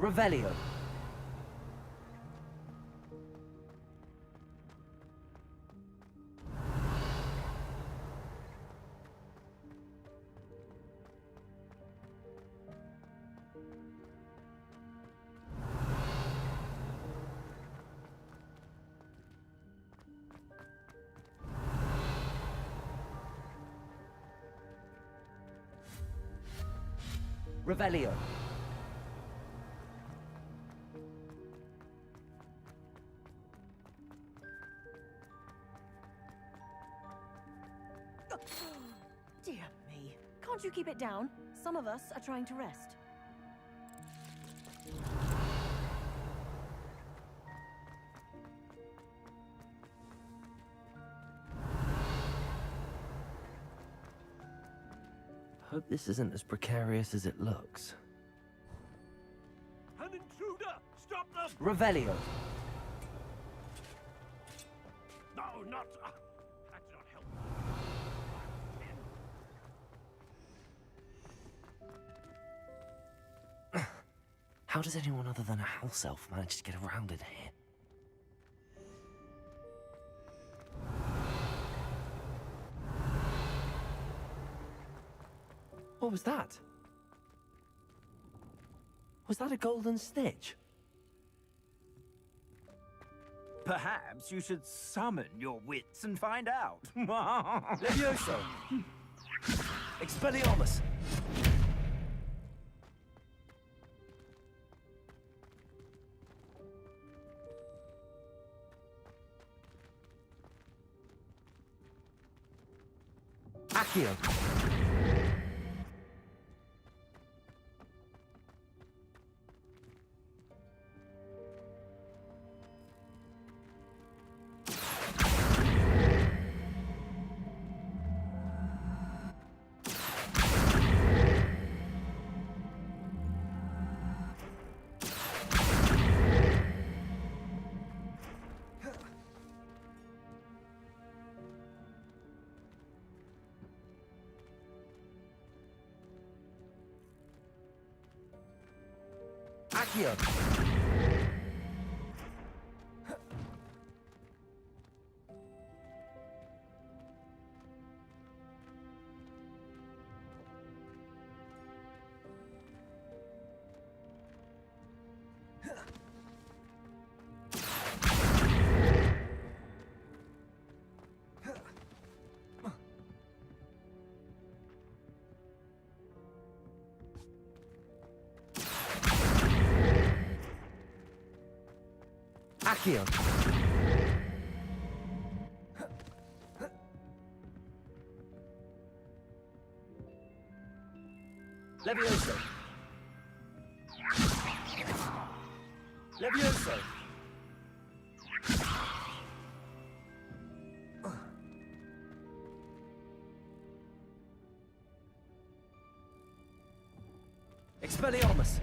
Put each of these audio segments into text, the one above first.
Revelio. Revelio. Dear me. Can't you keep it down? Some of us are trying to rest. Hope this isn't as precarious as it looks. An intruder! Stop them! Revelio. No, not... that did not help. How does anyone other than a house elf manage to get around in here? What was that? Was that a golden snitch? Perhaps you should summon your wits and find out. Levioso! Expelliarmus! Accio! Accio! Accio! Levioso! Levioso! Expelliarmus!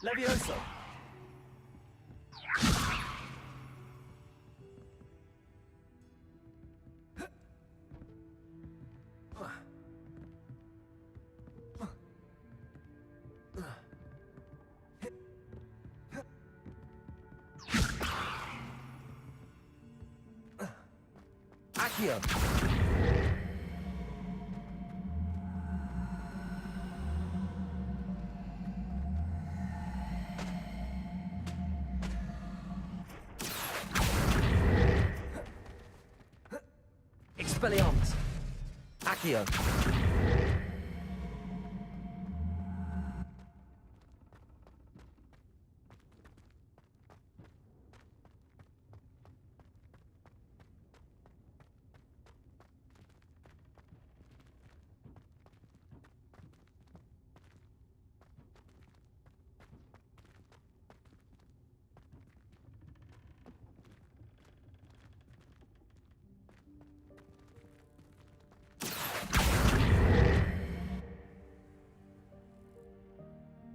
Levioso! Accio! Expelliarmus! Accio!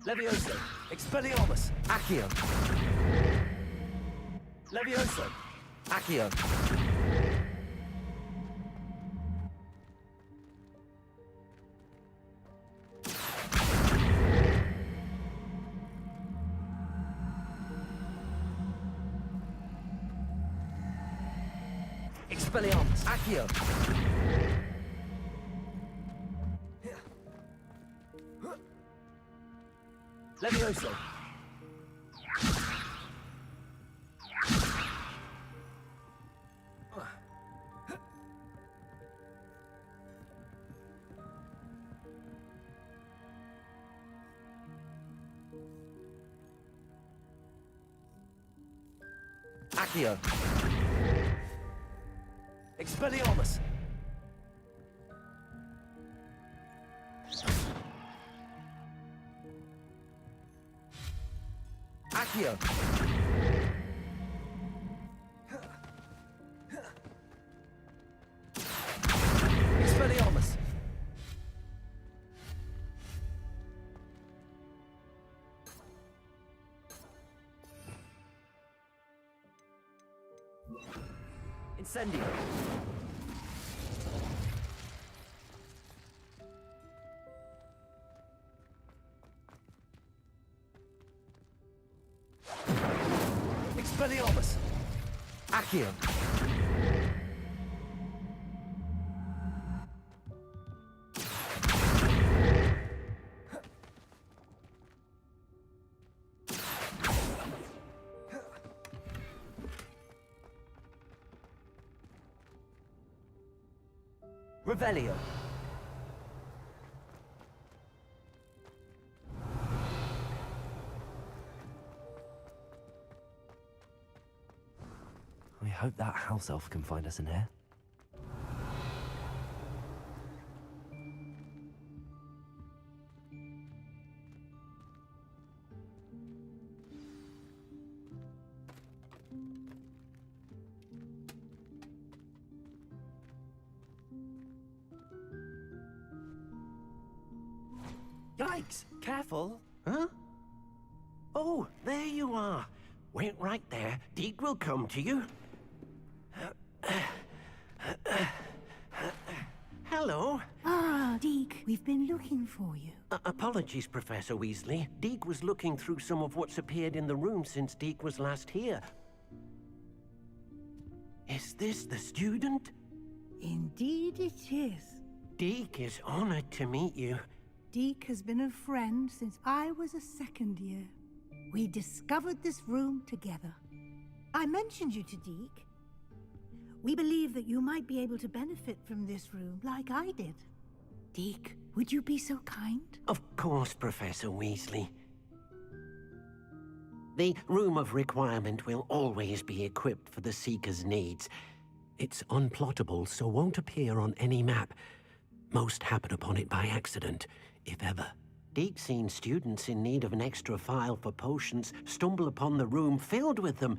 Levioso! Expelliarmus! Accio! Levioso! Accio. Expelliarmus. Accio. Levioso. Accio. Expelliarmus. Accio. Expelliarmus. Incendio. Expelliarmus. Accio. Revelio. I hope that house elf can find us in here. Yikes! Careful. Huh? Oh, there you are. Wait right there. Deke will come to you. Hello. Ah, Deke, we've been looking for you. Apologies, Professor Weasley. Deke was looking through some of what's appeared in the room since Deke was last here. Is this the student? Indeed it is. Deke is honored to meet you. Deke has been a friend since I was a second year. We discovered this room together. I mentioned you to Deke. We believe that you might be able to benefit from this room like I did. Deke, would you be so kind? Of course, Professor Weasley. The Room of Requirement will always be equipped for the Seeker's needs. It's unplottable, so won't appear on any map. Most happen upon it by accident, if ever. Deke's seen students in need of an extra file for potions stumble upon the room filled with them.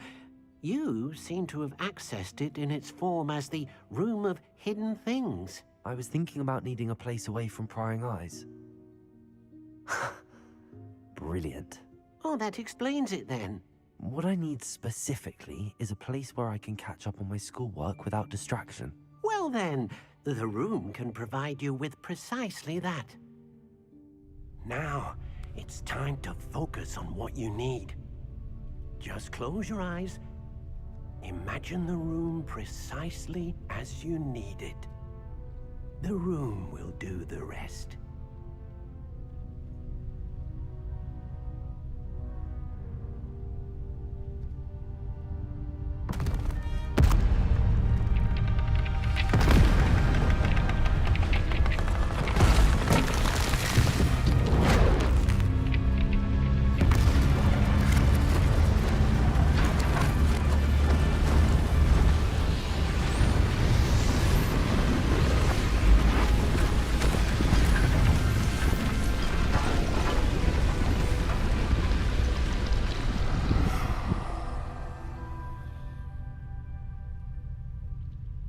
You seem to have accessed it in its form as the Room of Hidden Things. I was thinking about needing a place away from prying eyes. Brilliant. Oh, that explains it then. What I need specifically is a place where I can catch up on my schoolwork without distraction. Well then, the room can provide you with precisely that. Now, it's time to focus on what you need. Just close your eyes. Imagine the room precisely as you need it. The room will do the rest.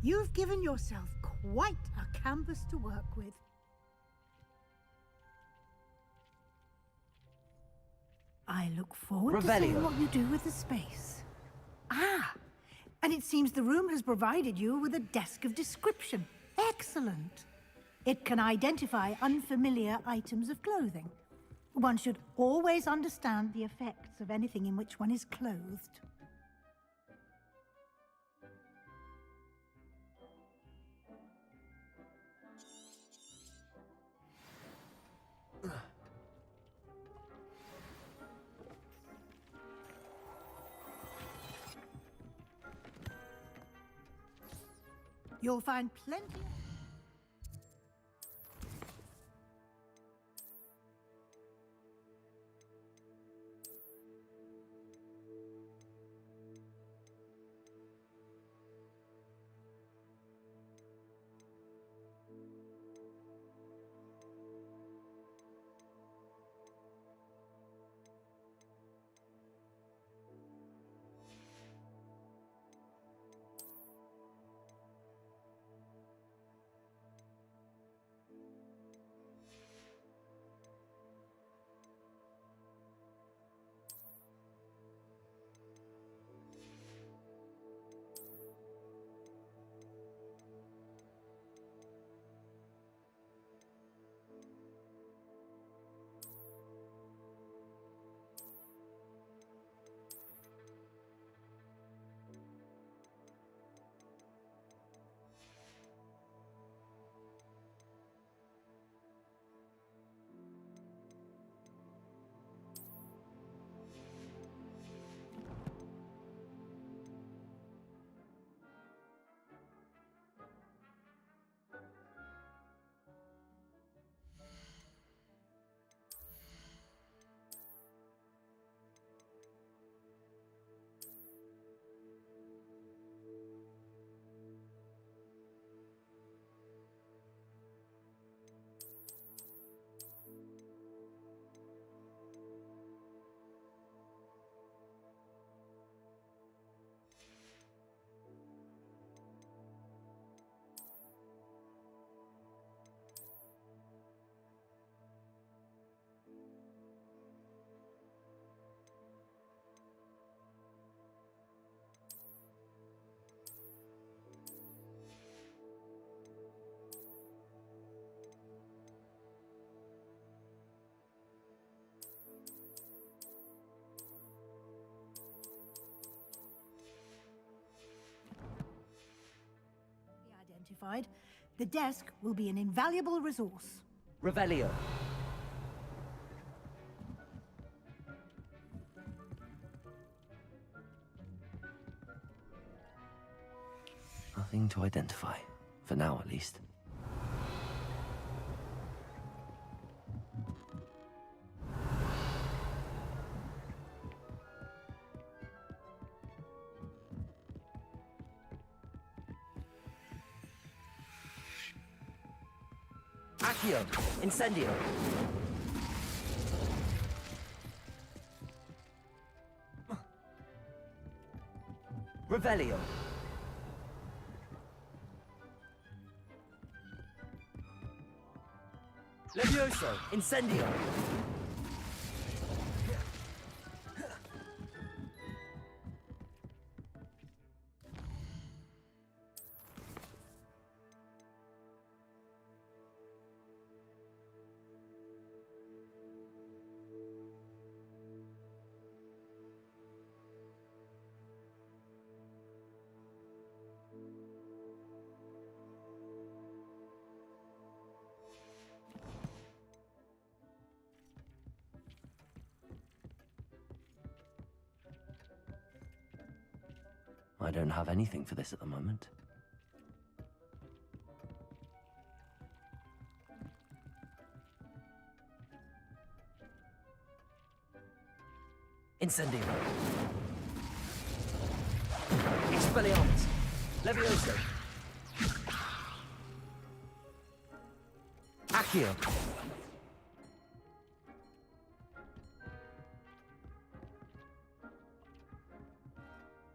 You've given yourself quite a canvas to work with. I look forward to seeing Revelio. what you do with the space. Ah, And it seems the room has provided you with a desk of description. Excellent. It can identify unfamiliar items of clothing. One should always understand the effects of anything in which one is clothed. You'll find plenty. Identified, the desk will be an invaluable resource. Revelio. Nothing to identify. For now, at least. Accio. Incendio. Revelio. Levioso. Incendio. I don't have anything for this at the moment. Incendio. Expelliarmus. Levioso. Accio.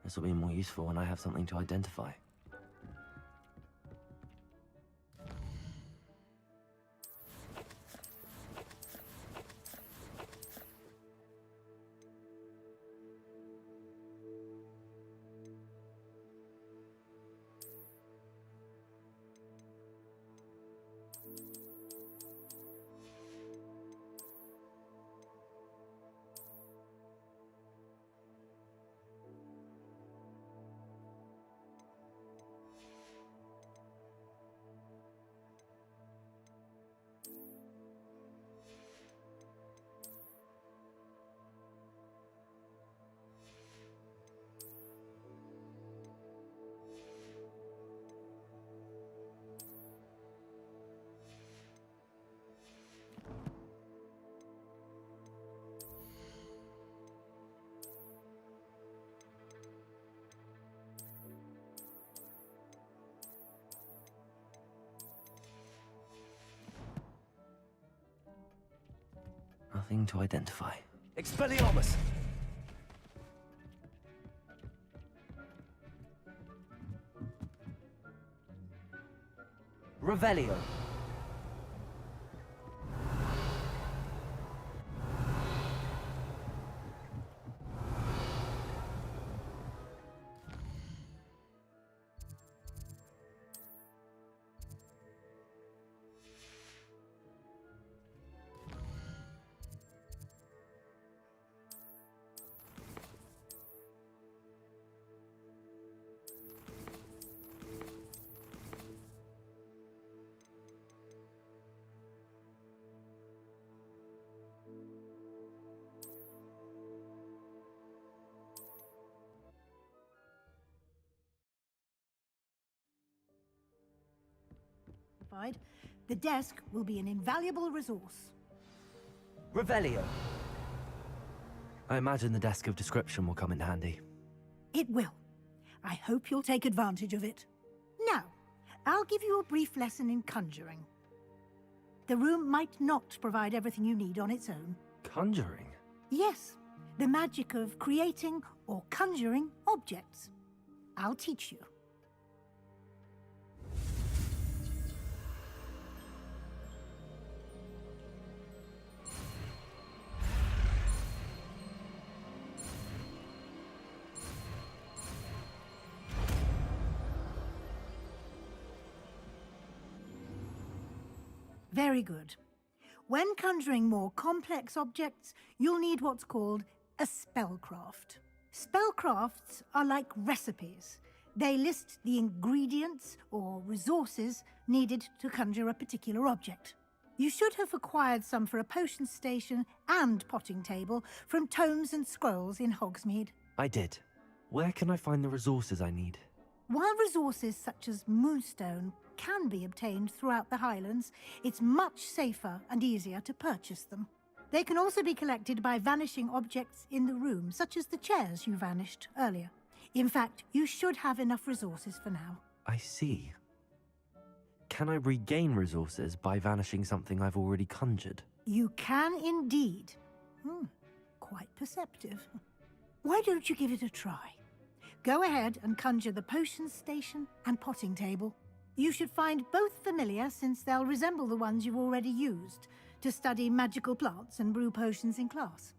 This will be more useful when I have something to identify. Nothing to identify. Expelliarmus! Revelio. The desk will be an invaluable resource. Revelio. I imagine the desk of description will come in handy. It will. I hope you'll take advantage of it. Now, I'll give you a brief lesson in conjuring. The room might not provide everything you need on its own. Conjuring? Yes, the magic of creating or conjuring objects. I'll teach you. Very good. When conjuring more complex objects, you'll need what's called a spellcraft. Spellcrafts are like recipes. They list the ingredients or resources needed to conjure a particular object. You should have acquired some for a potion station and potting table from tomes and scrolls in Hogsmeade. I did. Where can I find the resources I need? While resources such as moonstone can be obtained throughout the Highlands, it's much safer and easier to purchase them. They can also be collected by vanishing objects in the room, such as the chairs you vanished earlier. In fact, you should have enough resources for now. I see. Can I regain resources by vanishing something I've already conjured? You can indeed. Quite perceptive. Why don't you give it a try? Go ahead and conjure the potion station and potting table. You should find both familiar, since they'll resemble the ones you've already used to study magical plants and brew potions in class.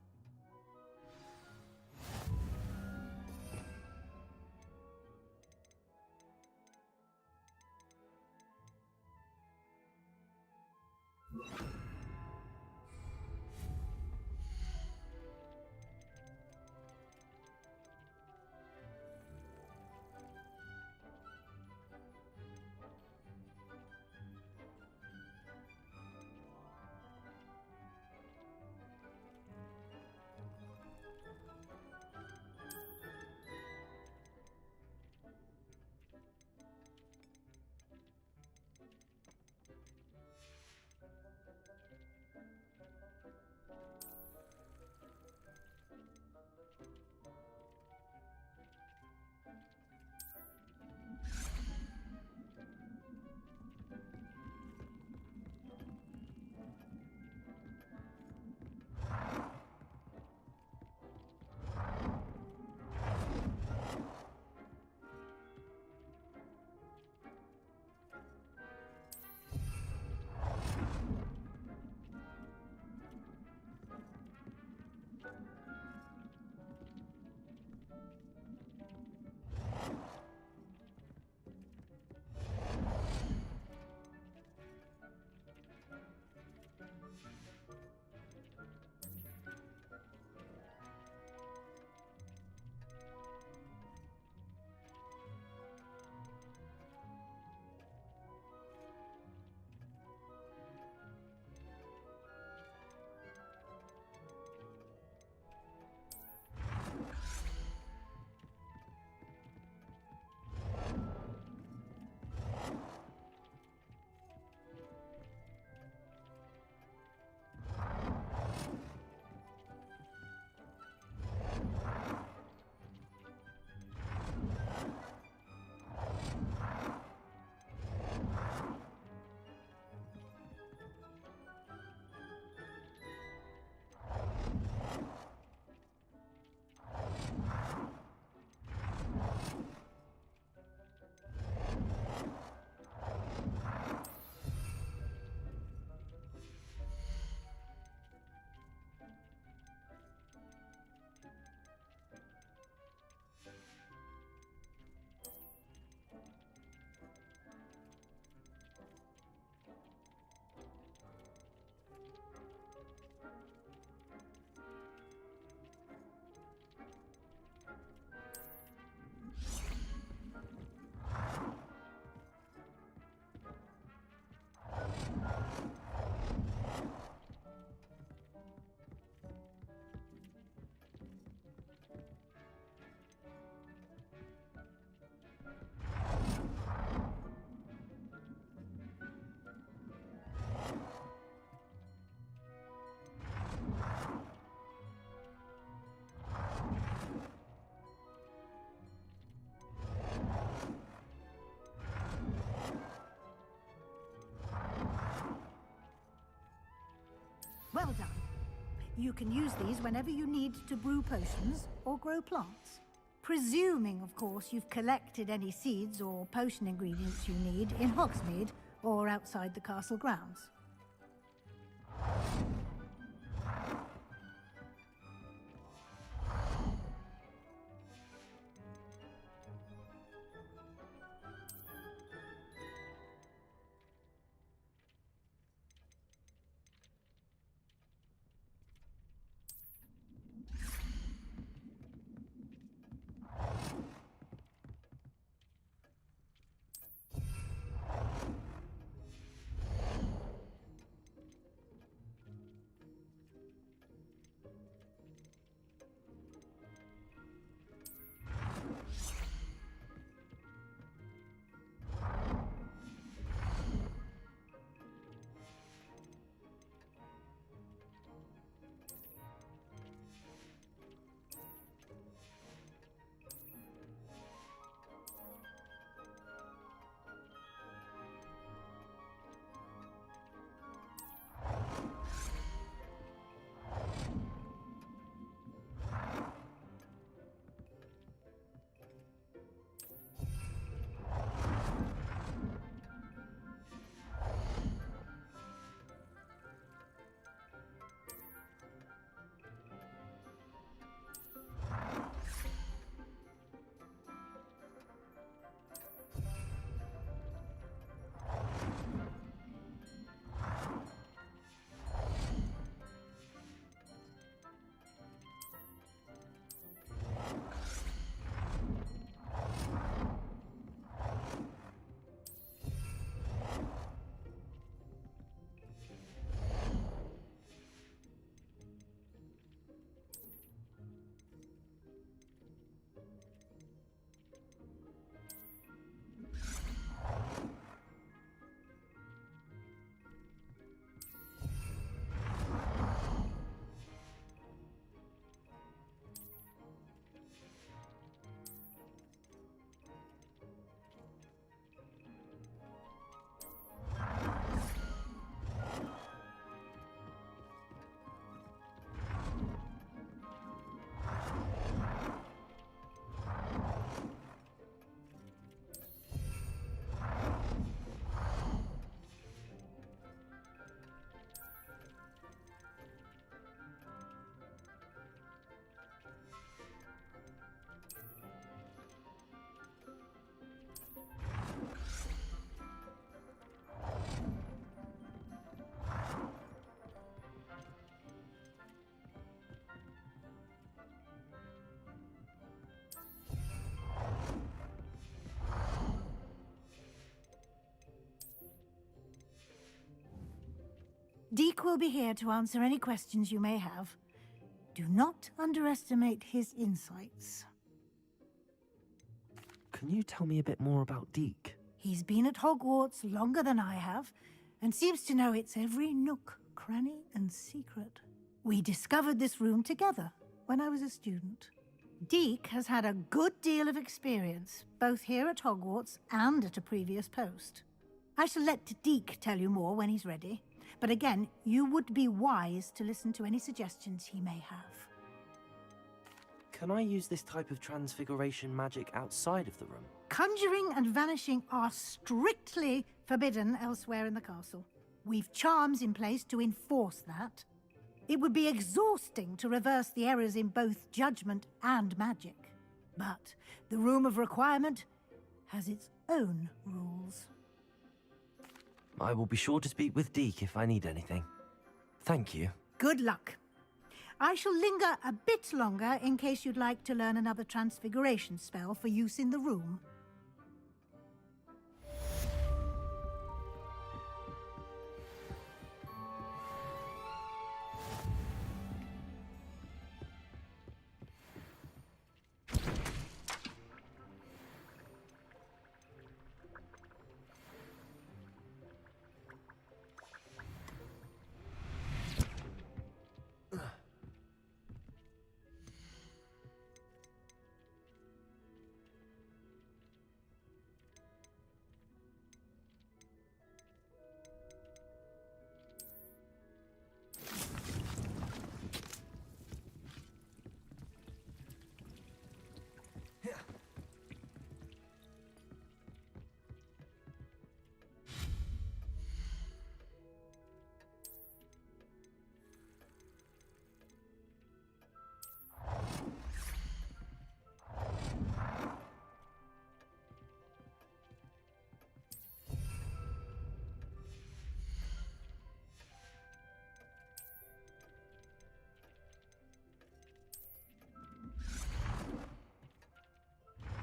Well done. You can use these whenever you need to brew potions or grow plants. Presuming, of course, you've collected any seeds or potion ingredients you need in Hogsmeade or outside the castle grounds. Deek will be here to answer any questions you may have. Do not underestimate his insights. Can you tell me a bit more about Deke? He's been at Hogwarts longer than I have, and seems to know its every nook, cranny, and secret. We discovered this room together when I was a student. Deke has had a good deal of experience, both here at Hogwarts and at a previous post. I shall let Deke tell you more when he's ready. But again, you would be wise to listen to any suggestions he may have. Can I use this type of transfiguration magic outside of the room? Conjuring and vanishing are strictly forbidden elsewhere in the castle. We've charms in place to enforce that. It would be exhausting to reverse the errors in both judgment and magic. But the Room of Requirement has its own rules. I will be sure to speak with Deke if I need anything. Thank you. Good luck. I shall linger a bit longer in case you'd like to learn another transfiguration spell for use in the room.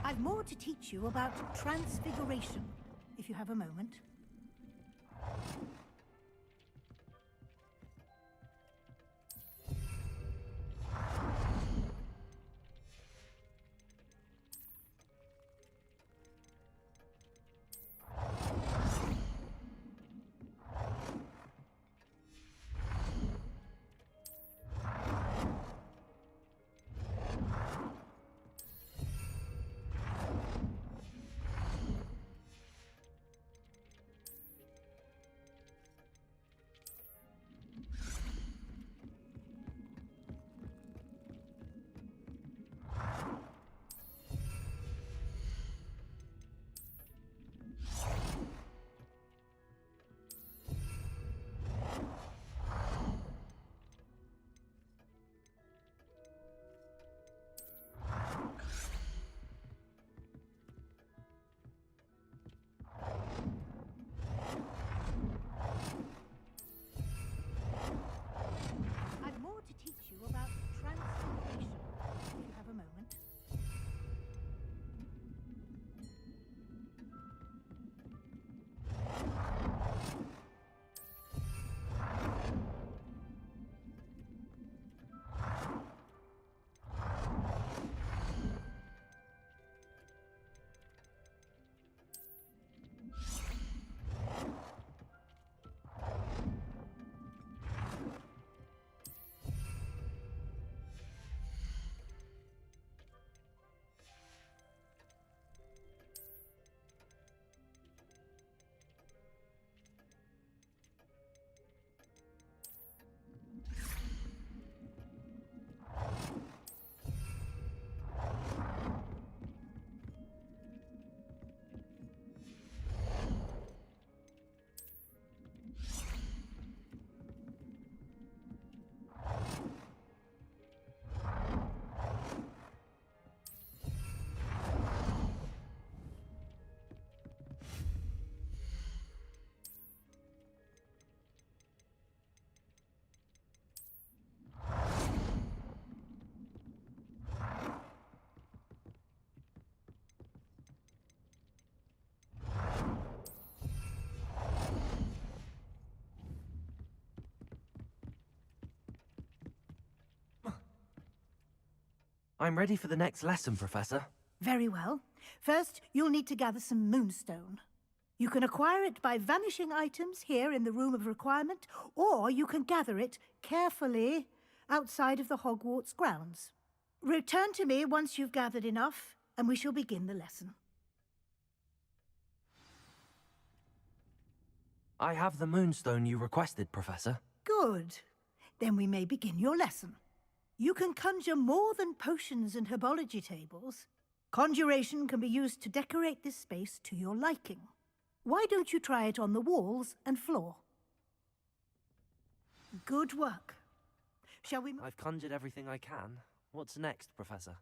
I've more to teach you about transfiguration, if you have a moment. I've more to teach you about transfiguration, if you have a moment. I'm ready for the next lesson, Professor. Very well. First, you'll need to gather some moonstone. You can acquire it by vanishing items here in the Room of Requirement, or you can gather it carefully outside of the Hogwarts grounds. Return to me once you've gathered enough, and we shall begin the lesson. I have the moonstone you requested, Professor. Good. Then we may begin your lesson. You can conjure more than potions and herbology tables. Conjuration can be used to decorate this space to your liking. Why don't you try it on the walls and floor? Good work. Shall we... I've conjured everything I can. What's next, Professor?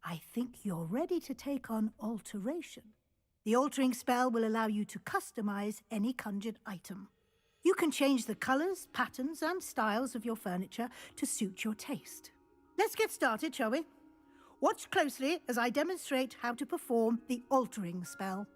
I think you're ready to take on alteration. The altering spell will allow you to customize any conjured item. You can change the colors, patterns, and styles of your furniture to suit your taste. Let's get started, shall we? Watch closely as I demonstrate how to perform the altering spell.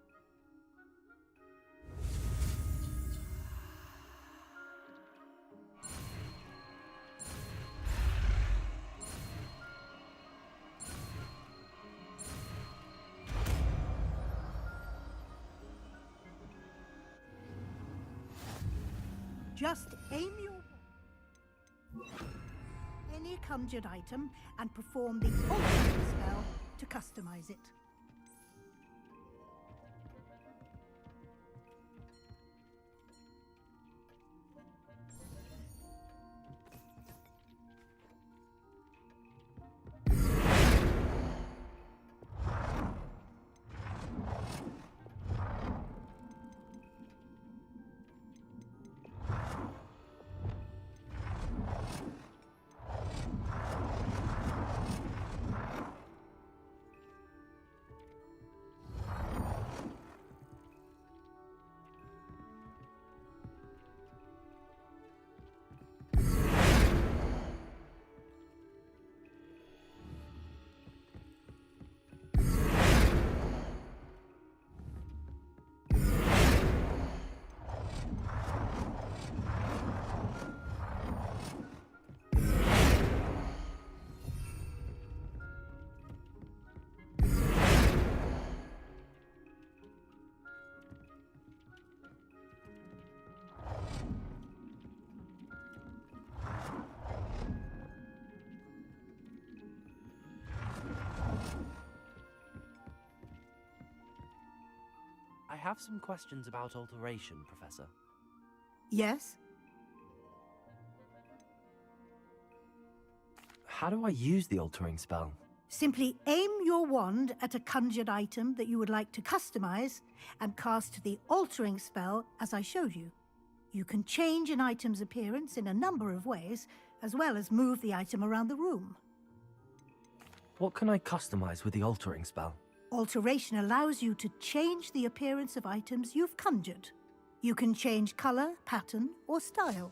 Just aim your any conjured item and perform the altering spell to customize it. I have some questions about alteration, Professor. Yes? How do I use the altering spell? Simply aim your wand at a conjured item that you would like to customize and cast the altering spell as I showed you. You can change an item's appearance in a number of ways, as well as move the item around the room. What can I customize with the altering spell? Alteration allows you to change the appearance of items you've conjured. You can change color, pattern, or style.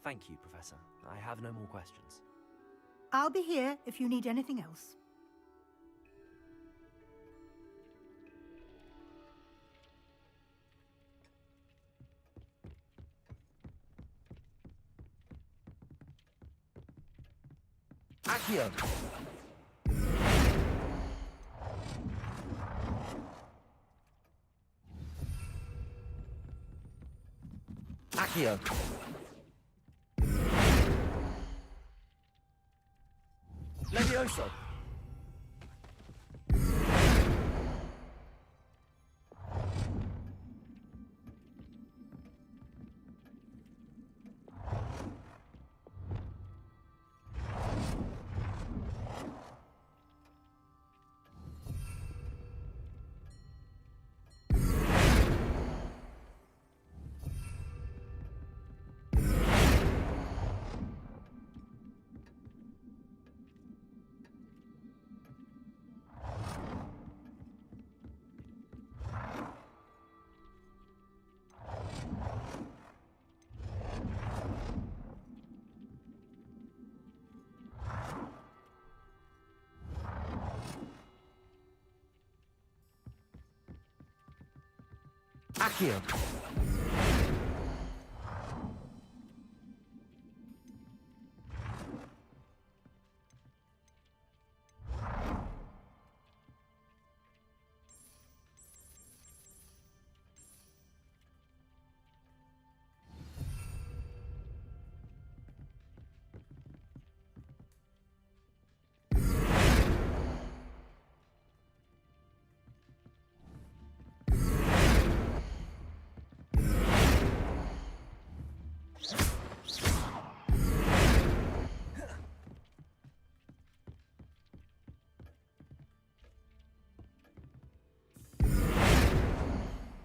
Thank you, Professor. I have no more questions. I'll be here if you need anything else. Accio! Accio! Levioso! Accio!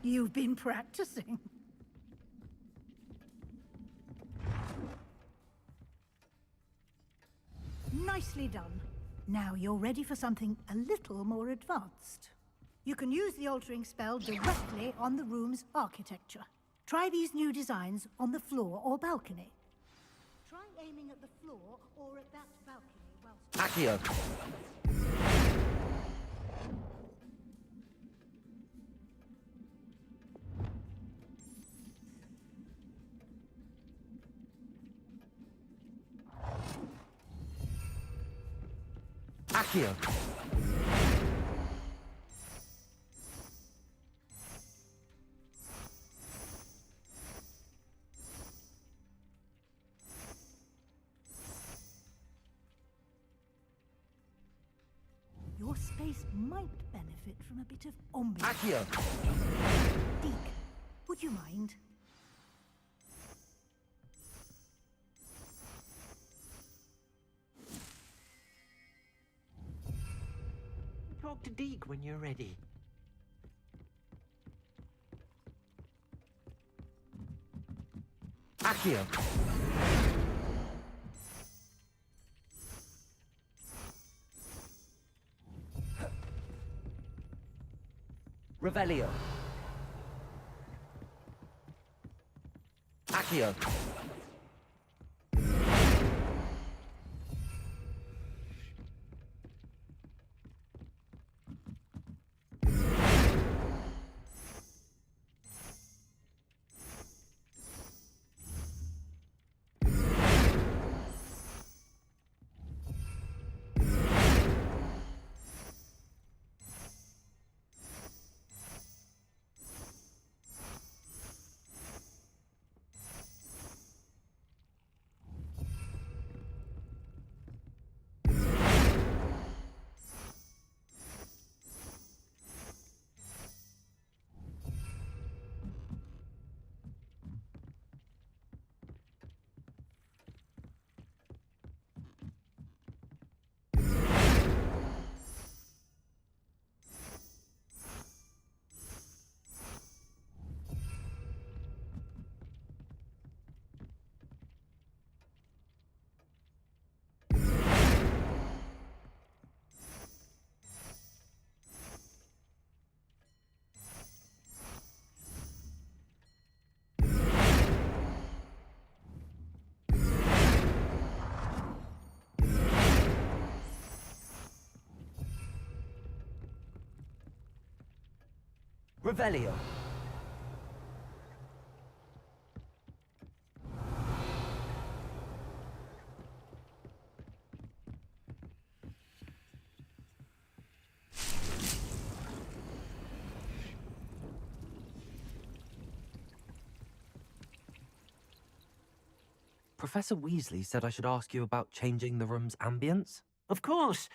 You've been practicing. Nicely done. Now you're ready for something a little more advanced. You can use the altering spell directly on the room's architecture. Try these new designs on the floor or balcony. Try aiming at the floor or at that balcony whilst... Accio! Accio! Your space might benefit from a bit of ambiance. Accio! Deek, would you mind? Talk to Deke when you're ready. Accio! Revelio! Accio! Revelio. Professor Weasley said I should ask you about changing the room's ambience. Of course.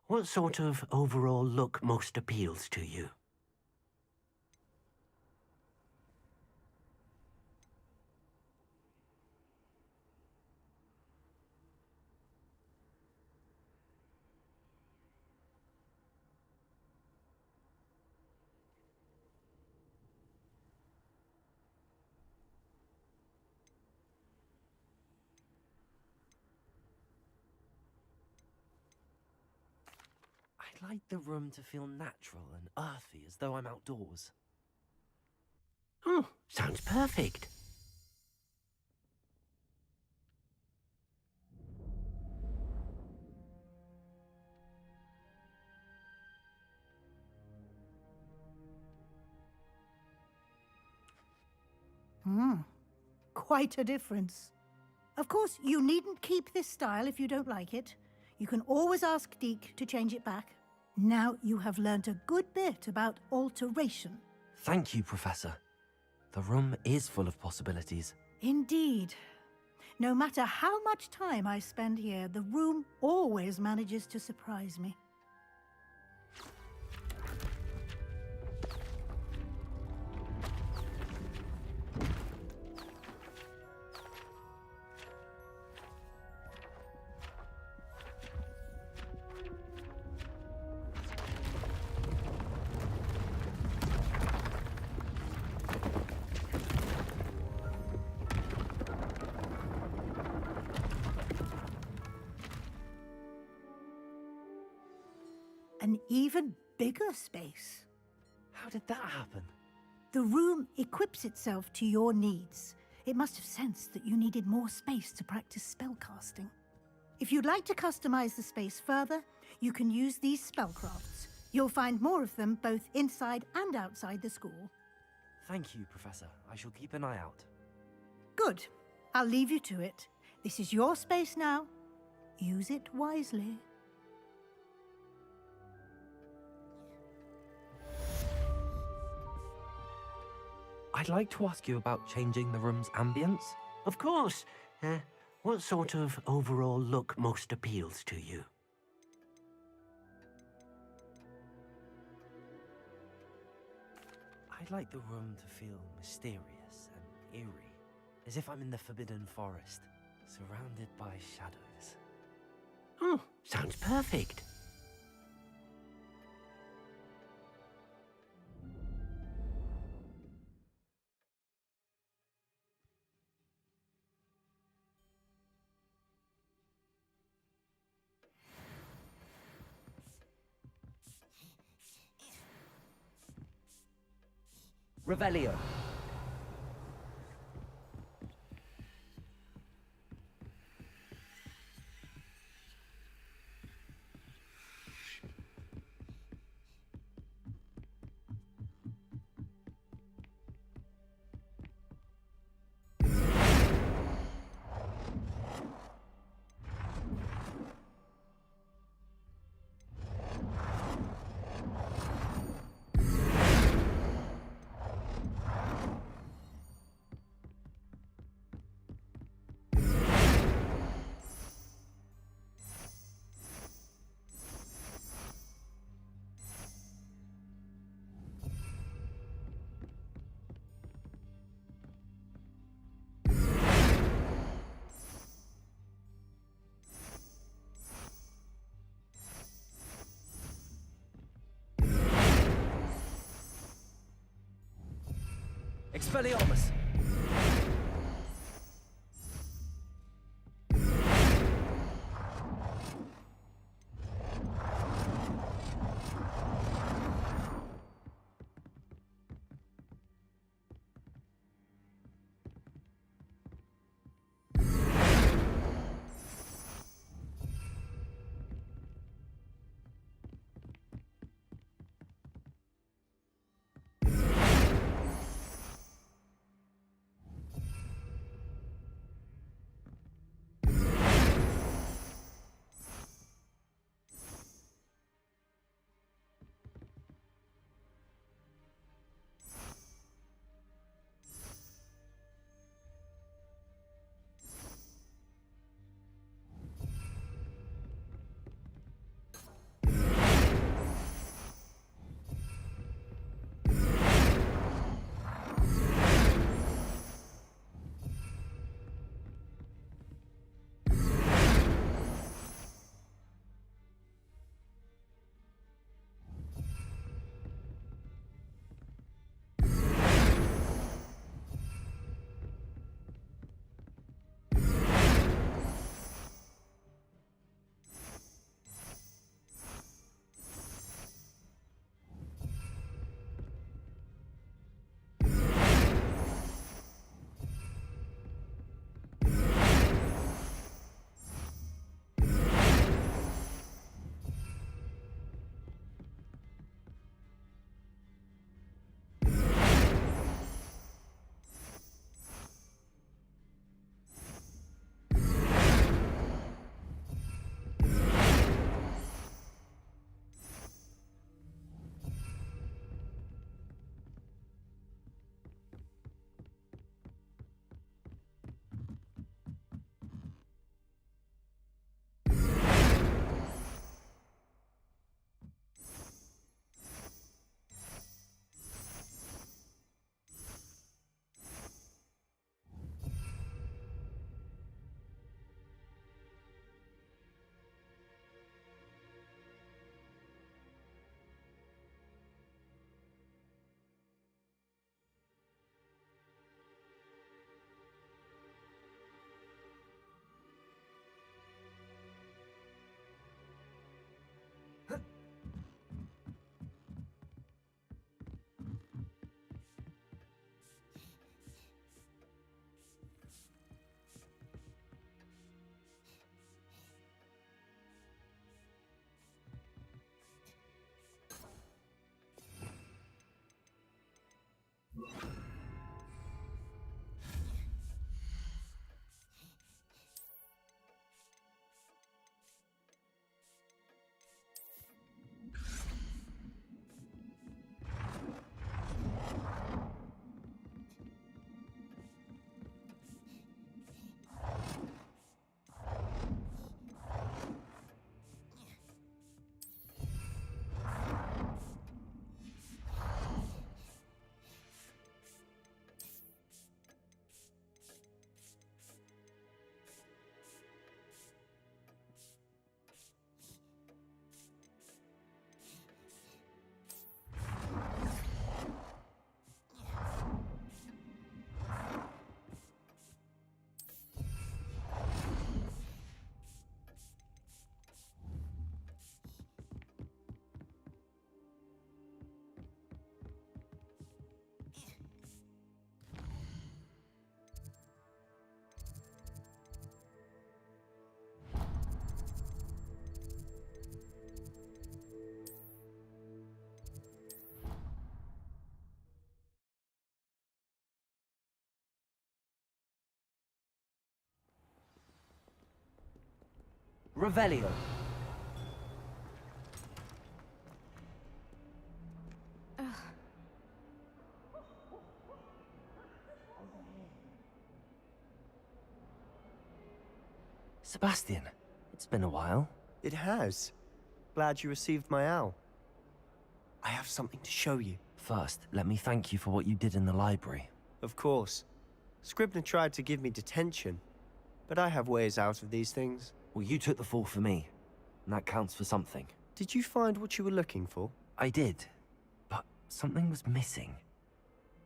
What sort of overall look most appeals to you? I'd like the room to feel natural and earthy, as though I'm outdoors. Oh, sounds perfect. Quite a difference. Of course, you needn't keep this style if you don't like it. You can always ask Deke to change it back. Now you have learnt a good bit about alteration. Thank you, Professor. The room is full of possibilities. Indeed. No matter how much time I spend here, the room always manages to surprise me. An even bigger space. How did that happen? The room equips itself to your needs. It must have sensed that you needed more space to practice spellcasting. If you'd like to customize the space further, you can use these spellcrafts. You'll find more of them both inside and outside the school. Thank you, Professor. I shall keep an eye out. Good. I'll leave you to it. This is your space now. Use it wisely. I'd like to ask you about changing the room's ambience. Of course. What sort of overall look most appeals to you? I'd like the room to feel mysterious and eerie, as if I'm in the Forbidden Forest, surrounded by shadows. Oh, sounds perfect. Revelio. Expelliarmus! Revelio. Sebastian, it's been a while. It has. Glad you received my owl. I have something to show you. First, let me thank you for what you did in the library. Of course. Scribner tried to give me detention, but I have ways out of these things. Well, you took the fall for me, and that counts for something. Did you find what you were looking for? I did, but something was missing.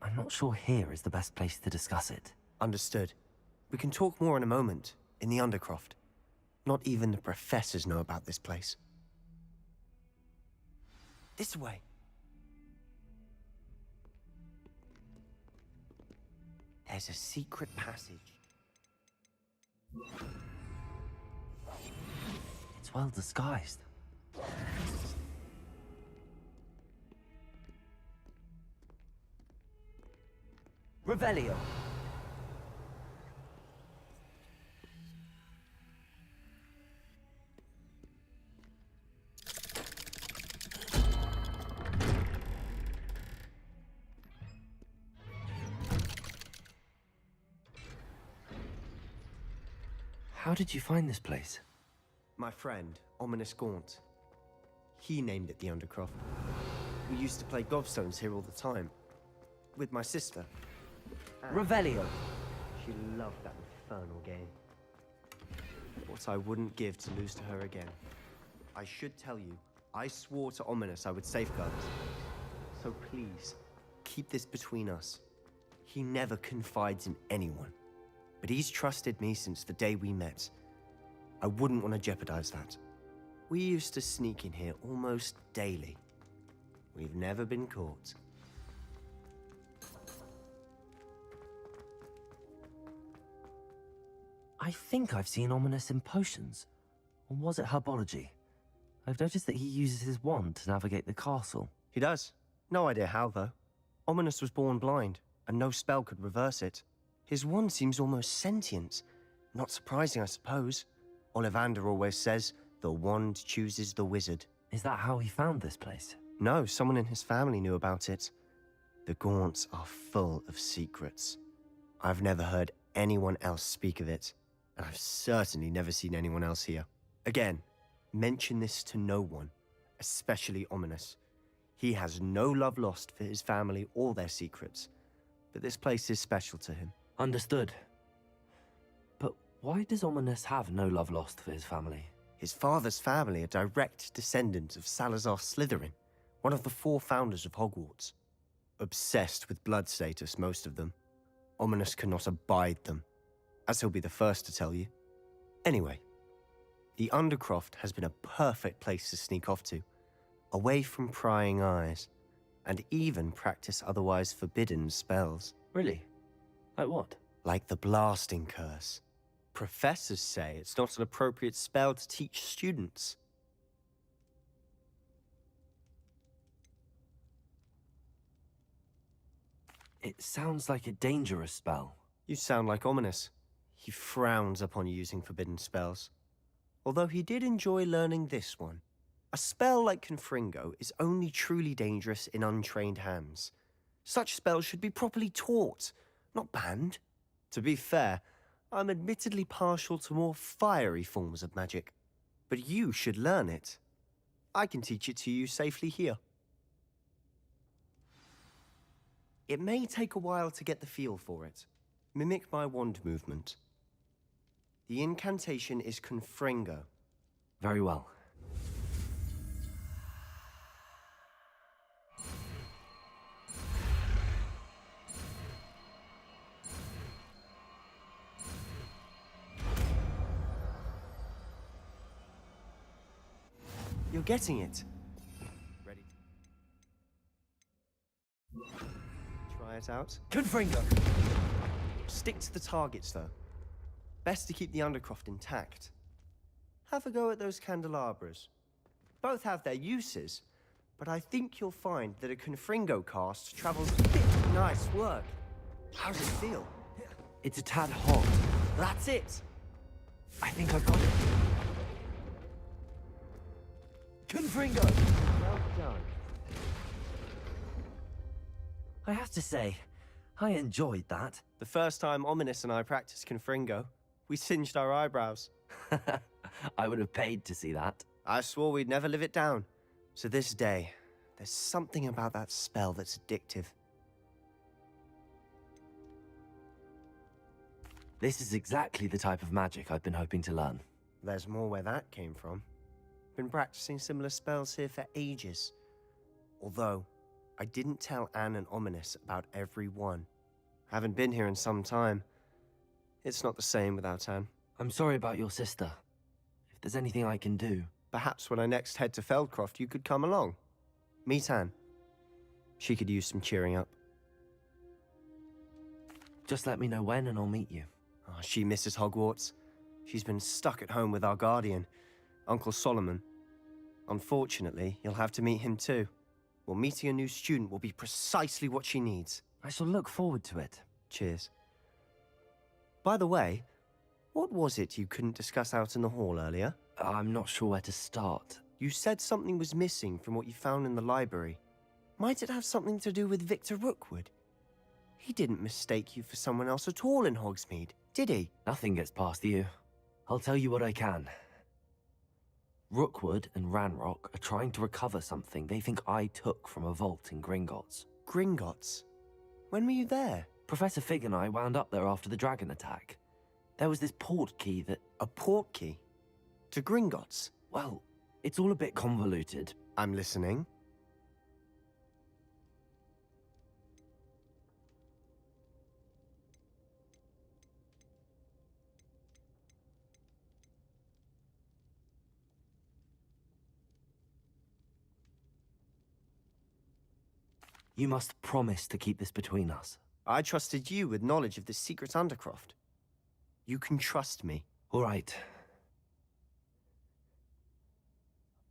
I'm not sure here is the best place to discuss it. Understood. We can talk more in a moment, in the Undercroft. Not even the professors know about this place. This way. There's a secret passage. It's well disguised. Revelio. How did you find this place? My friend, Ominous Gaunt. He named it the Undercroft. We used to play gobstones here all the time. With my sister. Revelio. She loved that infernal game. What I wouldn't give to lose to her again. I should tell you, I swore to Ominous I would safeguard this place. So please, keep this between us. He never confides in anyone. But he's trusted me since the day we met. I wouldn't want to jeopardize that. We used to sneak in here almost daily. We've never been caught. I think I've seen Ominous in potions. Or was it herbology? I've noticed that he uses his wand to navigate the castle. He does. No idea how, though. Ominous was born blind, and no spell could reverse it. His wand seems almost sentient. Not surprising, I suppose. Ollivander always says, the wand chooses the wizard. Is that how he found this place? No, someone in his family knew about it. The Gaunts are full of secrets. I've never heard anyone else speak of it, and I've certainly never seen anyone else here. Again, mention this to no one, especially Ominous. He has no love lost for his family or their secrets, but this place is special to him. Understood. But why does Ominous have no love lost for his family? His father's family are direct descendants of Salazar Slytherin, one of the 4 founders of Hogwarts. Obsessed with blood status, most of them. Ominous cannot abide them, as he'll be the first to tell you. Anyway, the Undercroft has been a perfect place to sneak off to, away from prying eyes, and even practice otherwise forbidden spells. Really? Like what? Like the blasting curse. Professors say it's not an appropriate spell to teach students. It sounds like a dangerous spell. You sound like Ominous. He frowns upon using forbidden spells. Although he did enjoy learning this one. A spell like Confringo is only truly dangerous in untrained hands. Such spells should be properly taught, not banned. To be fair, I'm admittedly partial to more fiery forms of magic. But you should learn it. I can teach it to you safely here. It may take a while to get the feel for it. Mimic my wand movement. The incantation is Confringo. Very well. You're getting it. Ready? Try it out. Confringo. Stick to the targets, though. Best to keep the Undercroft intact. Have a go at those candelabras. Both have their uses, but I think you'll find that a Confringo cast travels a bit. Nice work. How does it feel? It's a tad hot. That's it. I think I've got it. Confringo! Well done. I have to say, I enjoyed that. The first time Ominous and I practiced Confringo, we singed our eyebrows. I would have paid to see that. I swore we'd never live it down. To this day, there's something about that spell that's addictive. This is exactly the type of magic I've been hoping to learn. There's more where that came from. Been practicing similar spells here for ages. Although, I didn't tell Anne and Ominous about every one. Haven't been here in some time. It's not the same without Anne. I'm sorry about your sister. If there's anything I can do... Perhaps when I next head to Feldcroft, you could come along. Meet Anne. She could use some cheering up. Just let me know when and I'll meet you. Oh, she misses Hogwarts. She's been stuck at home with our guardian, Uncle Solomon. Unfortunately, you'll have to meet him too. Well, meeting a new student will be precisely what she needs. I shall look forward to it. Cheers. By the way, what was it you couldn't discuss out in the hall earlier? I'm not sure where to start. You said something was missing from what you found in the library. Might it have something to do with Victor Rookwood? He didn't mistake you for someone else at all in Hogsmeade, did he? Nothing gets past you. I'll tell you what I can. Rookwood and Ranrock are trying to recover something they think I took from a vault in Gringotts. Gringotts? When were you there? Professor Fig and I wound up there after the dragon attack. There was this port key that... A port key? To Gringotts? Well, it's all a bit convoluted. I'm listening. You must promise to keep this between us. I trusted you with knowledge of the secret Undercroft. You can trust me. All right.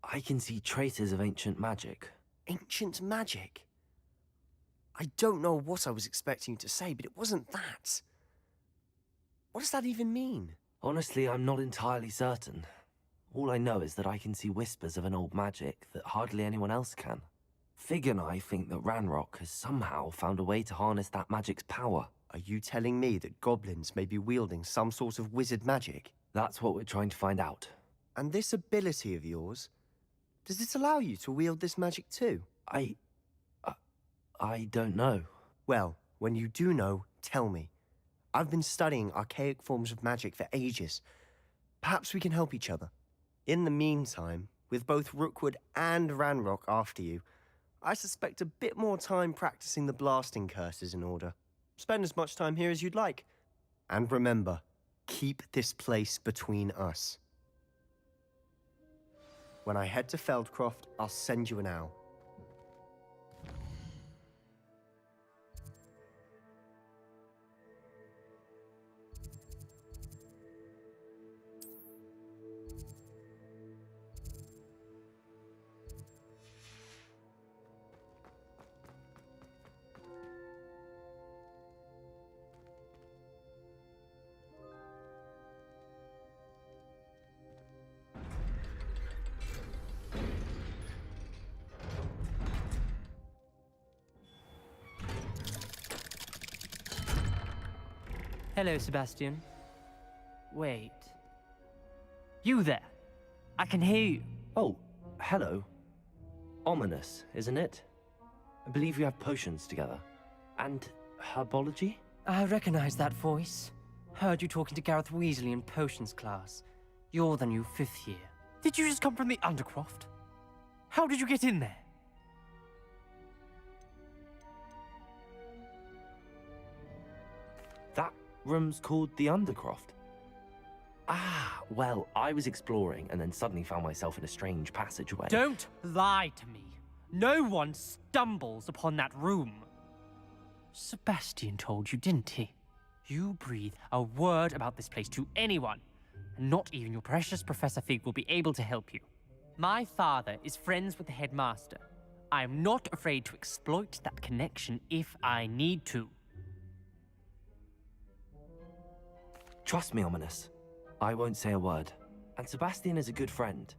I can see traces of ancient magic. Ancient magic? I don't know what I was expecting you to say, but it wasn't that. What does that even mean? Honestly, I'm not entirely certain. All I know is that I can see whispers of an old magic that hardly anyone else can. Fig and I think that Ranrock has somehow found a way to harness that magic's power. Are you telling me that goblins may be wielding some sort of wizard magic? That's what we're trying to find out. And this ability of yours, does it allow you to wield this magic too? I don't know. Well, when you do know, tell me. I've been studying archaic forms of magic for ages. Perhaps we can help each other. In the meantime, with both Rookwood and Ranrock after you, I suspect a bit more time practicing the blasting curse is in order. Spend as much time here as you'd like. And remember, keep this place between us. When I head to Feldcroft, I'll send you an owl. Hello, Sebastian. Wait. You there? I can hear you. Oh, hello. Ominous, isn't it? I believe we have potions together. And herbology? I recognize that voice. Heard you talking to Gareth Weasley in potions class. You're the new 5th year. Did you just come from the Undercroft? How did you get in there? That room's called the Undercroft. Ah, well, I was exploring and then suddenly found myself in a strange passageway. Don't lie to me. No one stumbles upon that room. Sebastian told you, didn't he? You breathe a word about this place to anyone, and not even your precious Professor Fig will be able to help you. My father is friends with the headmaster. I am not afraid to exploit that connection if I need to. Trust me, Ominous. I won't say a word. And Sebastian is a good friend.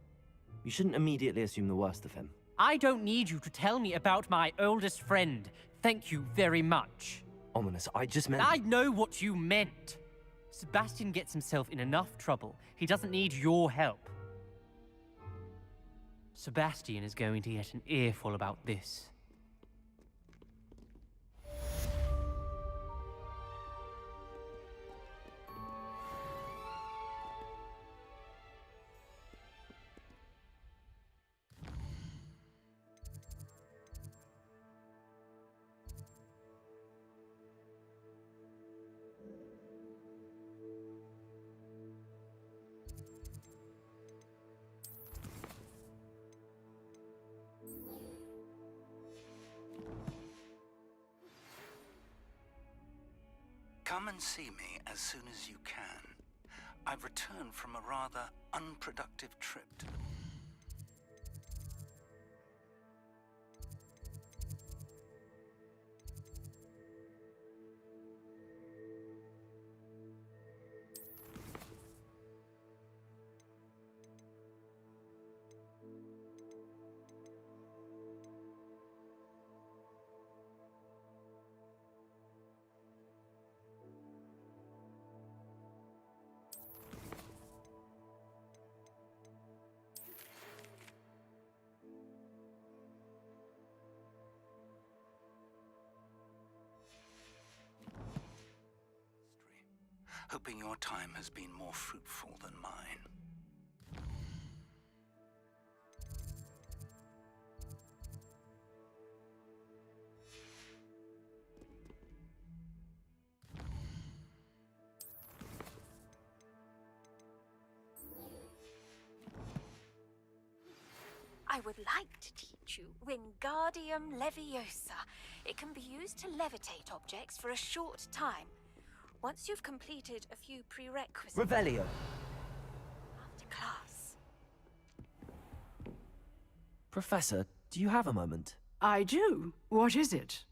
You shouldn't immediately assume the worst of him. I don't need you to tell me about my oldest friend. Thank you very much. Ominous, I just meant... I know what you meant. Sebastian gets himself in enough trouble. He doesn't need your help. Sebastian is going to get an earful about this. Come and see me as soon as you can. I've returned from a rather unproductive trip to the... hoping your time has been more fruitful than mine. I would like to teach you Wingardium Leviosa. It can be used to levitate objects for a short time. Once you've completed a few prerequisites... Revelio. After class. Professor, do you have a moment? I do. What is it?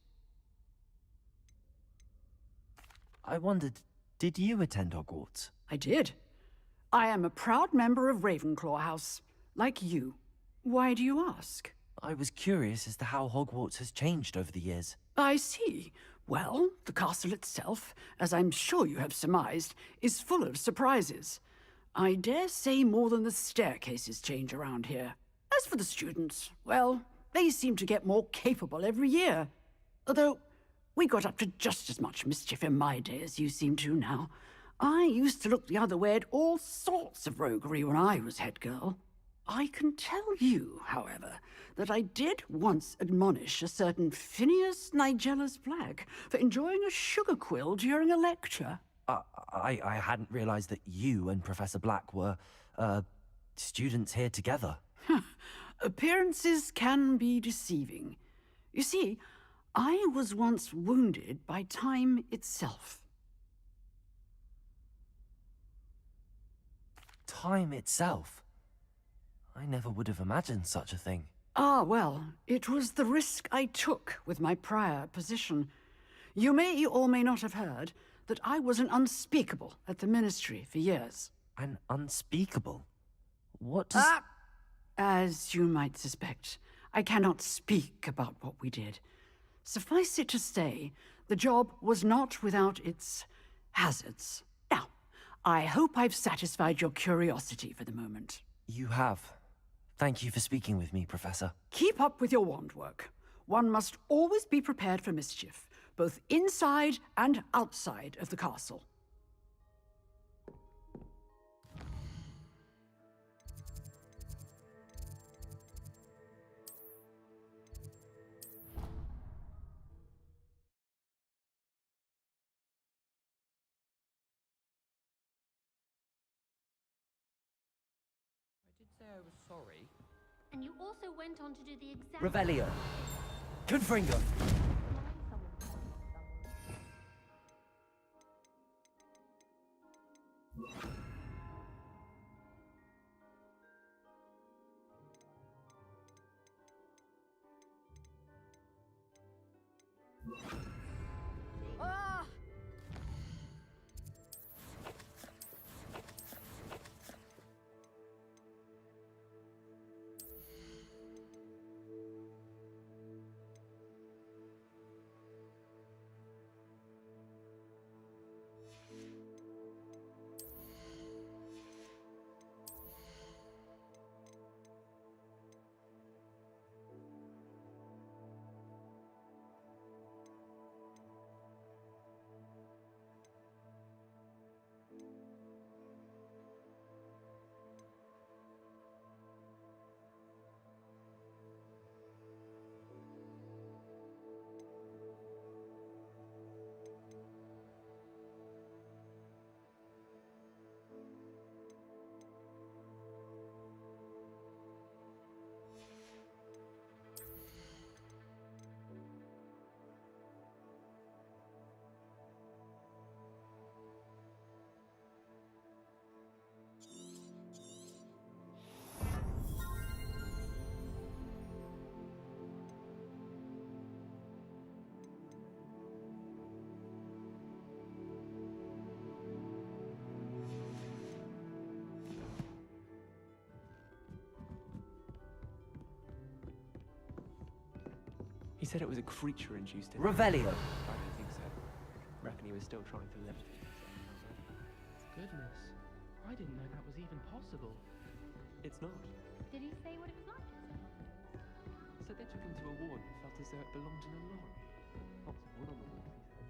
I wondered, did you attend Hogwarts? I did. I am a proud member of Ravenclaw House, like you. Why do you ask? I was curious as to how Hogwarts has changed over the years. I see. Well, the castle itself, as I'm sure you have surmised, is full of surprises. I dare say more than the staircases change around here. As for the students, well, they seem to get more capable every year. Although, we got up to just as much mischief in my day as you seem to now. I used to look the other way at all sorts of roguery when I was head girl. I can tell you, however, that I did once admonish a certain Phineas Nigellus Black for enjoying a sugar quill during a lecture. I hadn't realized that you and Professor Black were, students here together. Appearances can be deceiving. You see, I was once wounded by time itself. Time itself? I never would have imagined such a thing. Ah, well, it was the risk I took with my prior position. You may or may not have heard that I was an unspeakable at the Ministry for years. An unspeakable? What does... As you might suspect, I cannot speak about what we did. Suffice it to say, the job was not without its hazards. Now, I hope I've satisfied your curiosity for the moment. You have. Thank you for speaking with me, Professor. Keep up with your wand work. One must always be prepared for mischief, both inside and outside of the castle. I did say I was sorry. And you also went on to do the exact... Revelio. Confringo. He said it was a creature-induced. Revelio. I don't think so. Reckon he was still trying to levitate himself. Goodness. I didn't know that was even possible. It's not. Did he say what it was like? Said they took him to a ward that felt as though it belonged in a lorry. Lots of wood on the walls, he said.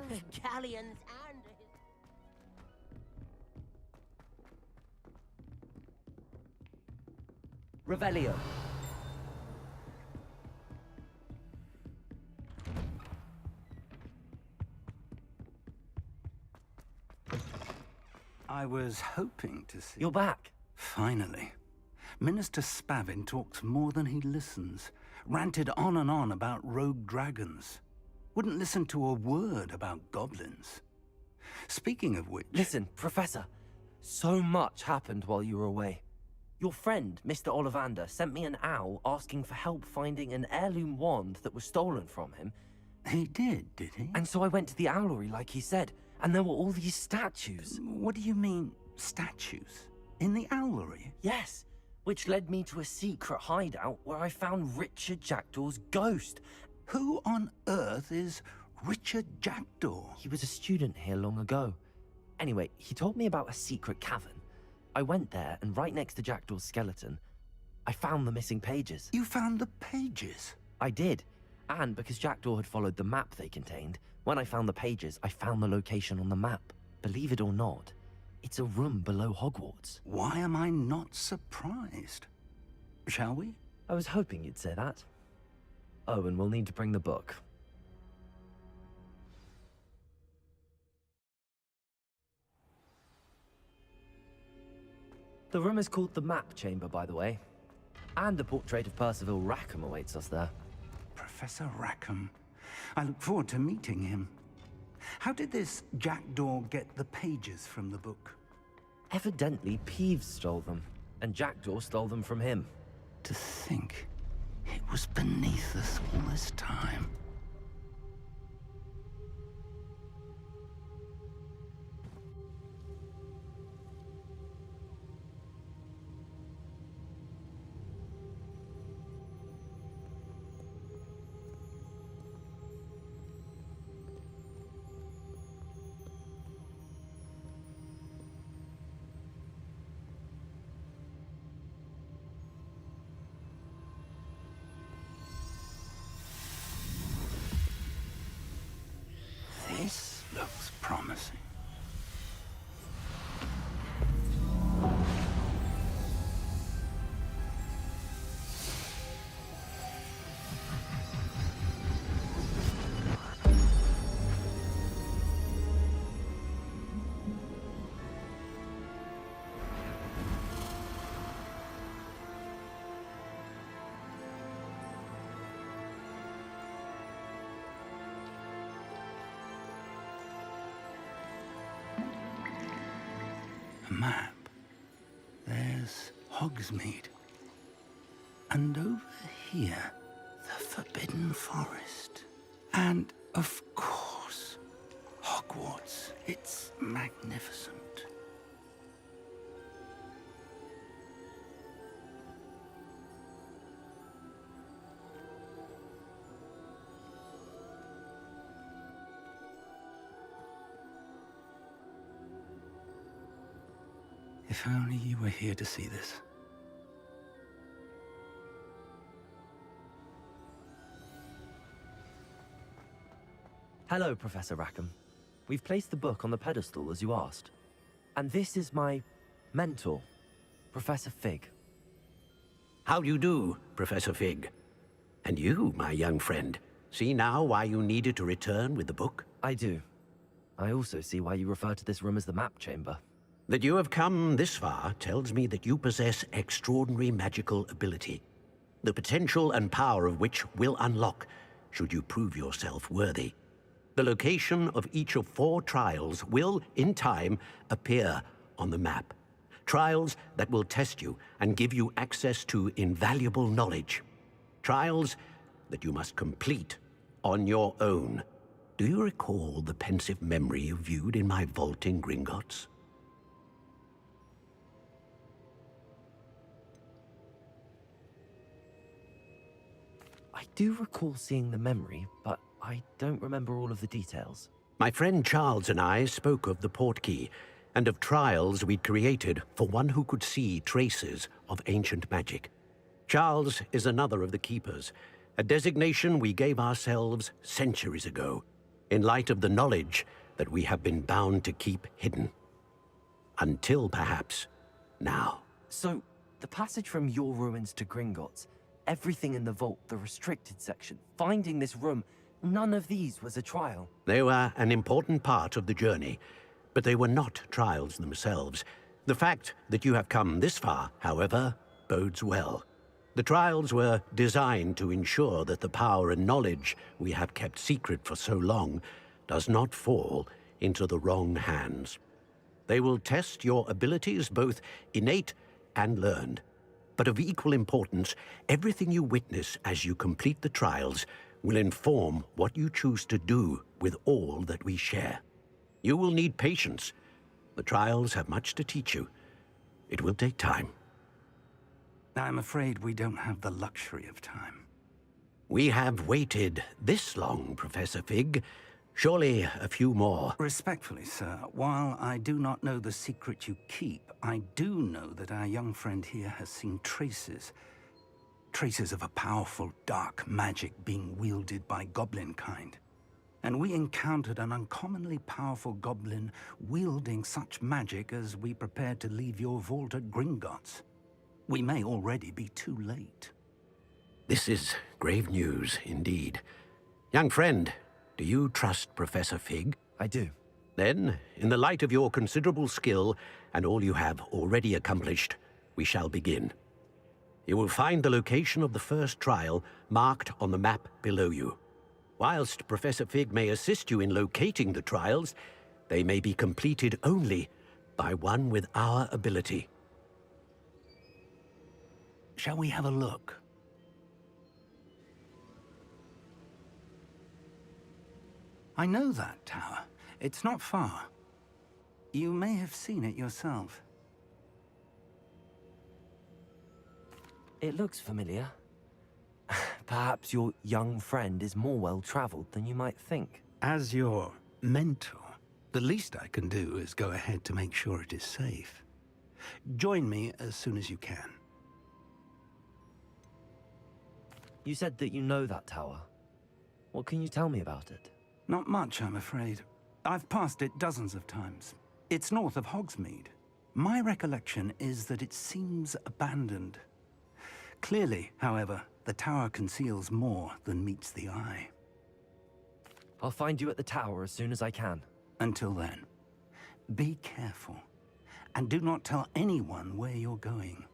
Interesting. Galleons and Revelio. I was hoping to see... You're back. Finally. Minister Spavin talks more than he listens. Ranted on and on about rogue dragons. Wouldn't listen to a word about goblins. Speaking of which... Listen, Professor. So much happened while you were away. Your friend, Mr. Ollivander, sent me an owl asking for help finding an heirloom wand that was stolen from him. He did he? And so I went to the owlery like he said, and there were all these statues. What do you mean, statues? In the owlery? Yes, which led me to a secret hideout where I found Richard Jackdaw's ghost. Who on earth is Richard Jackdaw? He was a student here long ago. Anyway, he told me about a secret cavern. I went there, and right next to Jackdaw's skeleton, I found the missing pages. You found the pages? I did. And because Jackdaw had followed the map they contained, when I found the pages, I found the location on the map. Believe it or not, it's a room below Hogwarts. Why am I not surprised? Shall we? I was hoping you'd say that. Oh, and we'll need to bring the book. The room is called the Map Chamber, by the way. And a portrait of Percival Rackham awaits us there. Professor Rackham. I look forward to meeting him. How did this Jackdaw get the pages from the book? Evidently, Peeves stole them, and Jackdaw stole them from him. To think it was beneath us all this time. This looks promising. Map. There's Hogsmeade. And over here, the Forbidden Forest. And, of course, Hogwarts. It's magnificent. If only you were here to see this. Hello, Professor Rackham. We've placed the book on the pedestal as you asked. And this is my mentor, Professor Fig. How do you do, Professor Fig? And you, my young friend, see now why you needed to return with the book? I do. I also see why you refer to this room as the map chamber. That you have come this far tells me that you possess extraordinary magical ability, the potential and power of which will unlock should you prove yourself worthy. The location of each of 4 trials will, in time, appear on the map. Trials that will test you and give you access to invaluable knowledge. Trials that you must complete on your own. Do you recall the pensive memory you viewed in my vault in Gringotts? I do recall seeing the memory, but I don't remember all of the details. My friend Charles and I spoke of the portkey and of trials we'd created for one who could see traces of ancient magic. Charles is another of the keepers, a designation we gave ourselves centuries ago, in light of the knowledge that we have been bound to keep hidden. Until, perhaps, now. So, the passage from your ruins to Gringotts, everything in the vault, the restricted section, finding this room, none of these was a trial. They were an important part of the journey, but they were not trials themselves. The fact that you have come this far, however, bodes well. The trials were designed to ensure that the power and knowledge we have kept secret for so long does not fall into the wrong hands. They will test your abilities, both innate and learned. But of equal importance, everything you witness as you complete the trials will inform what you choose to do with all that we share. You will need patience. The trials have much to teach you. It will take time. I'm afraid we don't have the luxury of time. We have waited this long, Professor Fig. Surely a few more. Respectfully, sir, while I do not know the secret you keep, I do know that our young friend here has seen traces of a powerful dark magic being wielded by goblin kind. And we encountered an uncommonly powerful goblin wielding such magic as we prepared to leave your vault at Gringotts. We may already be too late. This is grave news, indeed. Young friend, do you trust Professor Fig? I do. Then, in the light of your considerable skill and all you have already accomplished, we shall begin. You will find the location of the first trial marked on the map below you. Whilst Professor Fig may assist you in locating the trials, they may be completed only by one with our ability. Shall we have a look? I know that tower. It's not far. You may have seen it yourself. It looks familiar. Perhaps your young friend is more well-traveled than you might think. As your mentor, the least I can do is go ahead to make sure it is safe. Join me as soon as you can. You said that you know that tower. What can you tell me about it? Not much, I'm afraid. I've passed it dozens of times. It's north of Hogsmeade. My recollection is that it seems abandoned. Clearly, however, the tower conceals more than meets the eye. I'll find you at the tower as soon as I can. Until then, be careful, and do not tell anyone where you're going.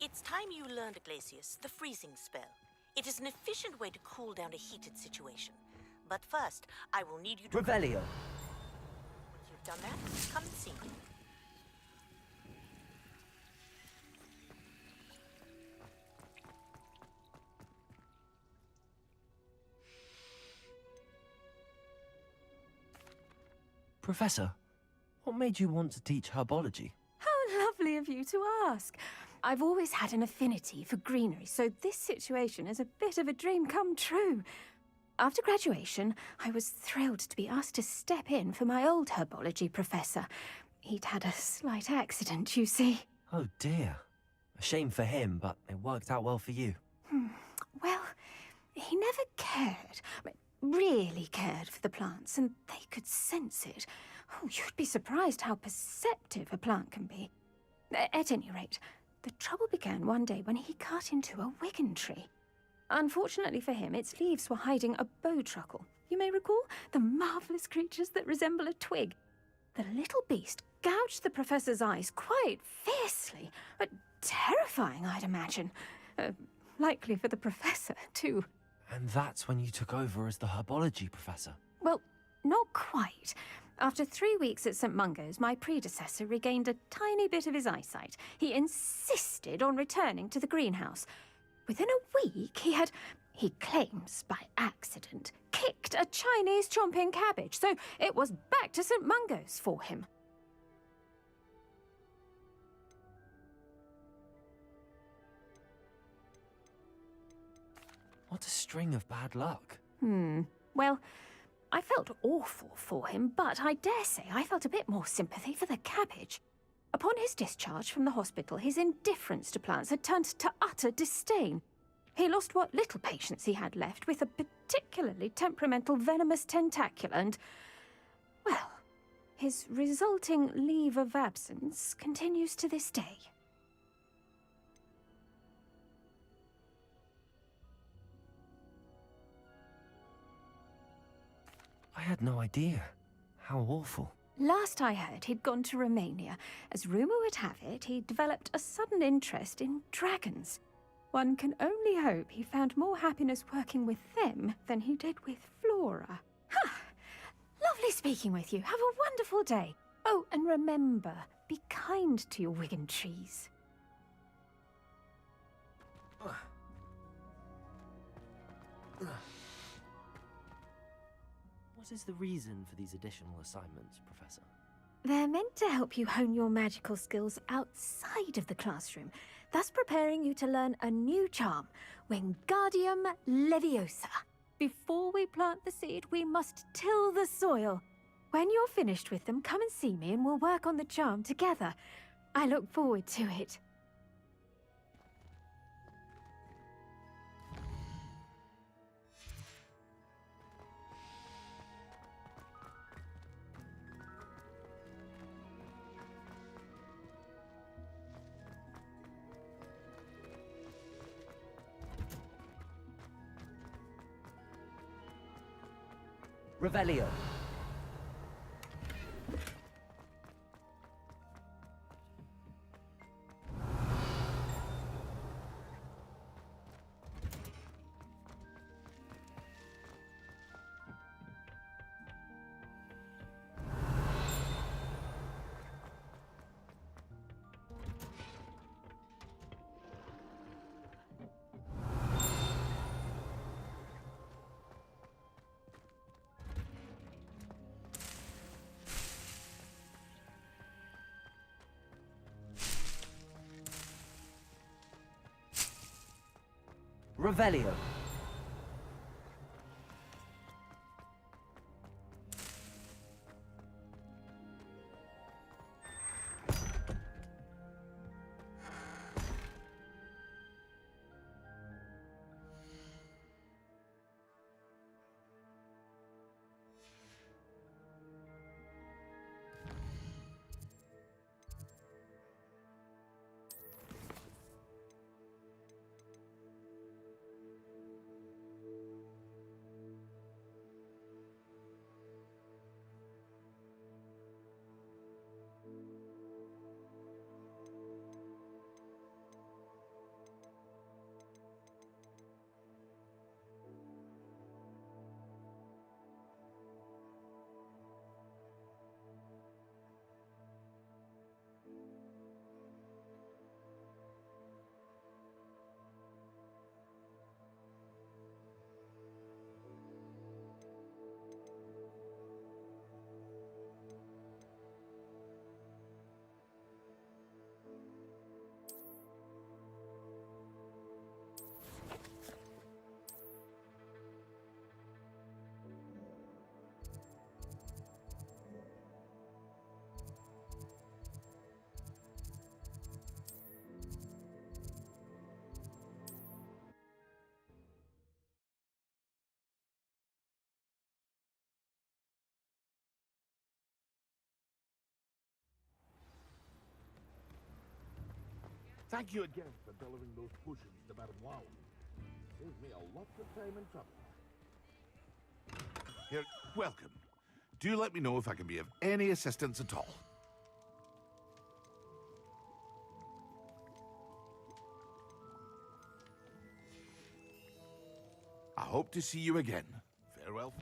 It's time you learned, Glacius, the freezing spell. It is an efficient way to cool down a heated situation. But first, I will need you to... Revelio. Once you've done that, come and see me. Professor, what made you want to teach herbology? How lovely of you to ask. I've always had an affinity for greenery, so this situation is a bit of a dream come true. After graduation, I was thrilled to be asked to step in for my old herbology professor. He'd had a slight accident, you see. Oh dear. A shame for him, but it worked out well for you. Well, he never cared, really cared for the plants, and they could sense it. Oh, you'd be surprised how perceptive a plant can be. At any rate, the trouble began one day when he cut into a wigan tree. Unfortunately for him, its leaves were hiding a bowtruckle. You may recall the marvellous creatures that resemble a twig. The little beast gouged the professor's eyes quite fiercely, but terrifying, I'd imagine. Likely for the professor, too. And that's when you took over as the herbology professor? Well, not quite. After 3 weeks at St. Mungo's, my predecessor regained a tiny bit of his eyesight. He insisted on returning to the greenhouse. Within a week, he claims by accident, kicked a Chinese chomping cabbage, so it was back to St. Mungo's for him. What a string of bad luck. Well, I felt awful for him, but I dare say I felt a bit more sympathy for the cabbage. Upon his discharge from the hospital, his indifference to plants had turned to utter disdain. He lost what little patience he had left with a particularly temperamental venomous tentacula and, well, his resulting leave of absence continues to this day. I had no idea. How awful. Last I heard, he'd gone to Romania. As rumour would have it, he developed a sudden interest in dragons. One can only hope he found more happiness working with them than he did with Flora. Lovely speaking with you. Have a wonderful day. Oh, and remember, be kind to your wigan trees. What is the reason for these additional assignments, Professor? They're meant to help you hone your magical skills outside of the classroom, thus preparing you to learn a new charm, Wingardium Leviosa. Before we plant the seed, we must till the soil. When you're finished with them, come and see me and we'll work on the charm together. I look forward to it. Revelio. Revelio. Thank you again for delivering those potions to Madame Wow. Saved me a lot of time and trouble. Here, welcome. Do let me know if I can be of any assistance at all. I hope to see you again. Farewell.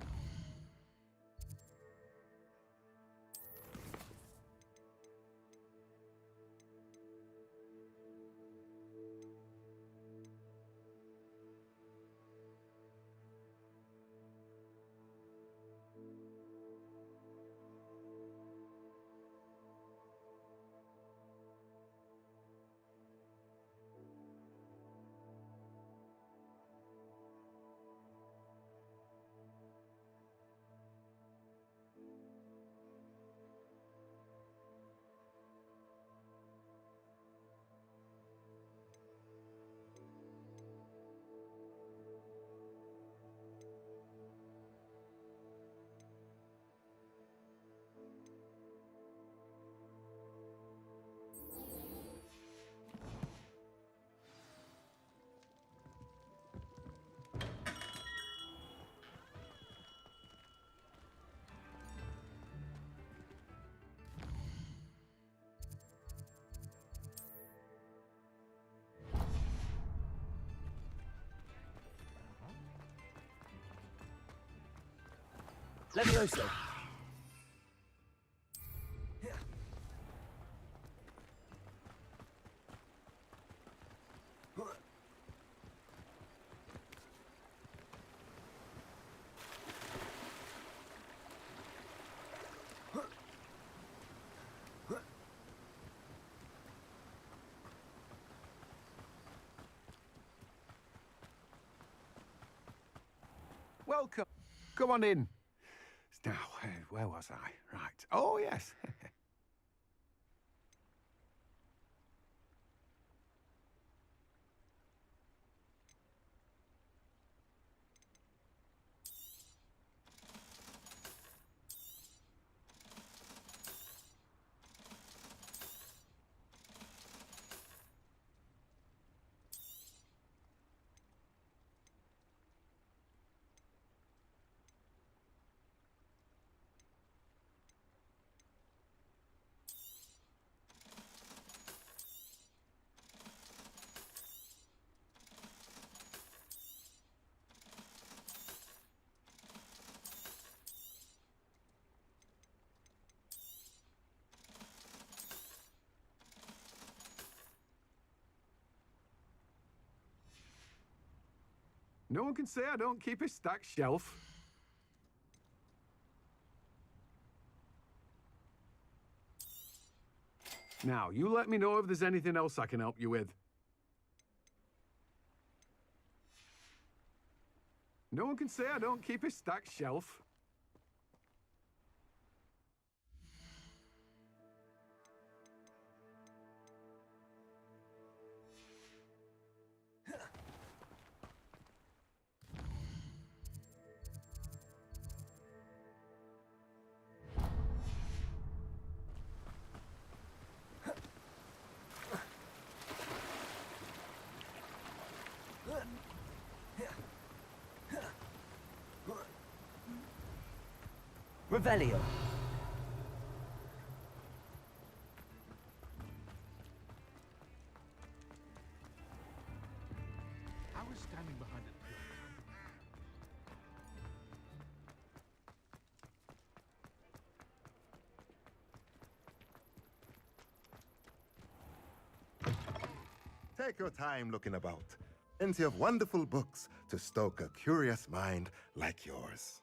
Levioso! Welcome. Come on in. Now, where was I? Right. Oh, yes. No one can say I don't keep a stacked shelf. Now, you let me know if there's anything else I can help you with. No one can say I don't keep a stacked shelf. Revelio. I was standing behind it. Take your time looking about. Plenty of wonderful books to stoke a curious mind like yours.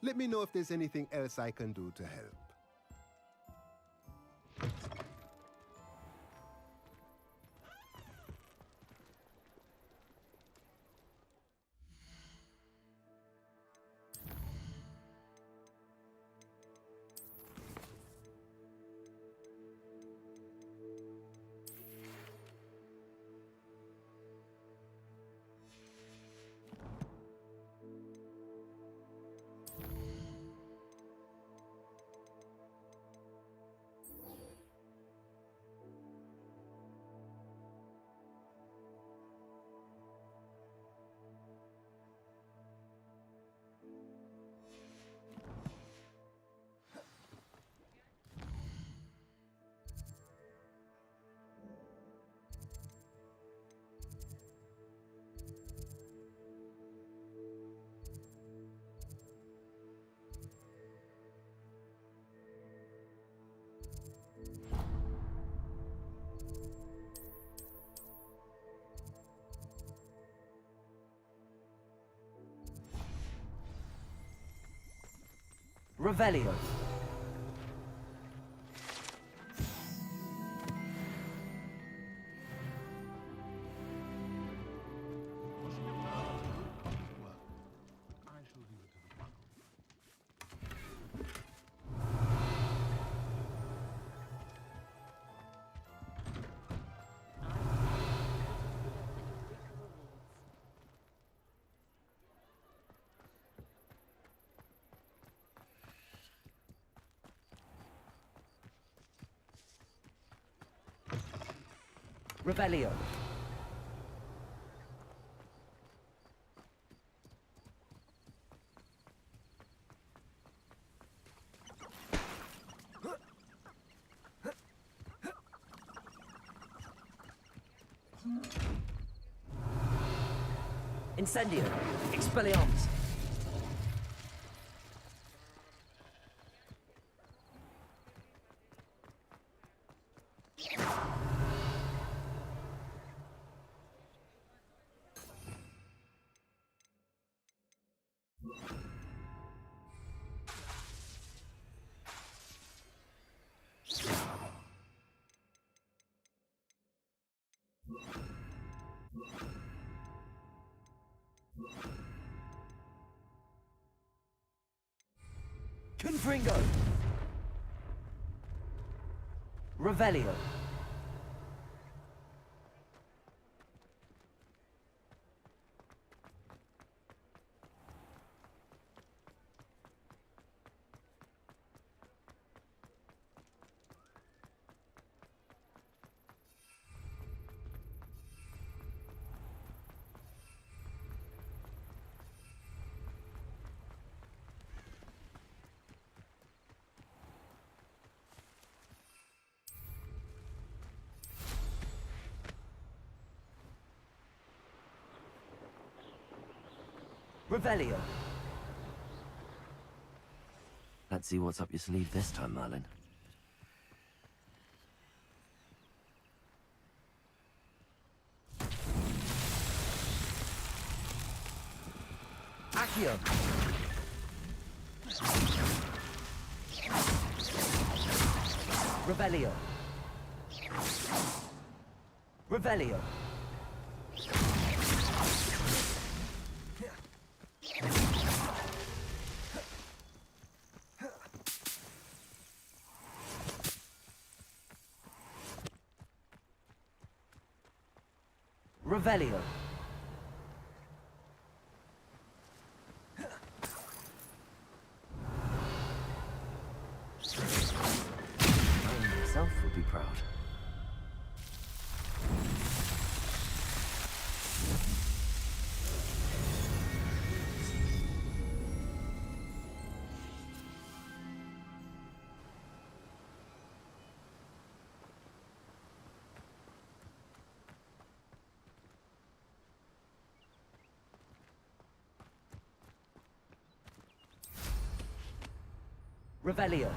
Let me know if there's anything else I can do to help. Revelio. I shall leave it to the battle. Revelio. Incendio. Expelliarmus. Confringo. Revelio. Revelio. Let's see what's up your sleeve this time, Merlin. Accio. Revelio. Revelio. Revelio. Merlin himself would be proud. Revelio.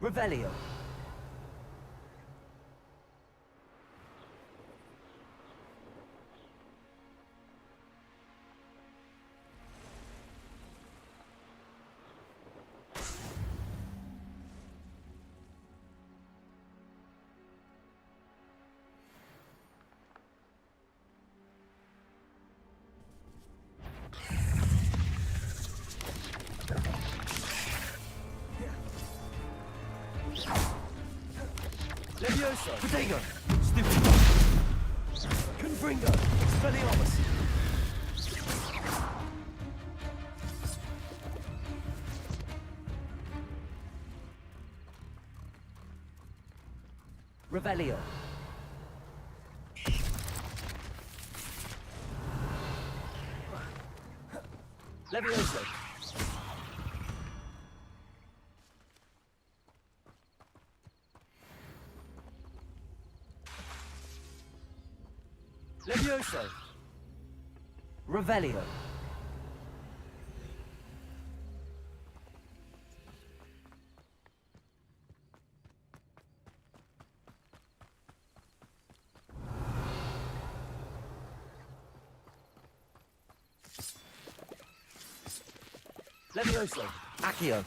Revelio. Levioso! Protego. Stupid! Confringo! Expelliarmus! Revelio. Levioso! Levioso! Revelio. Levioso! Accio.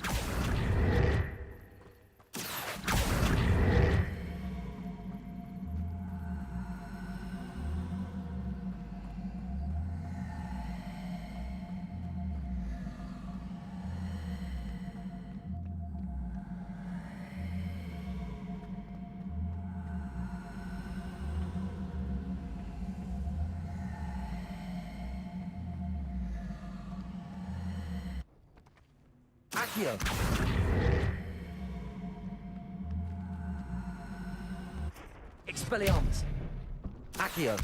Accio! Expelliarmus! Accio.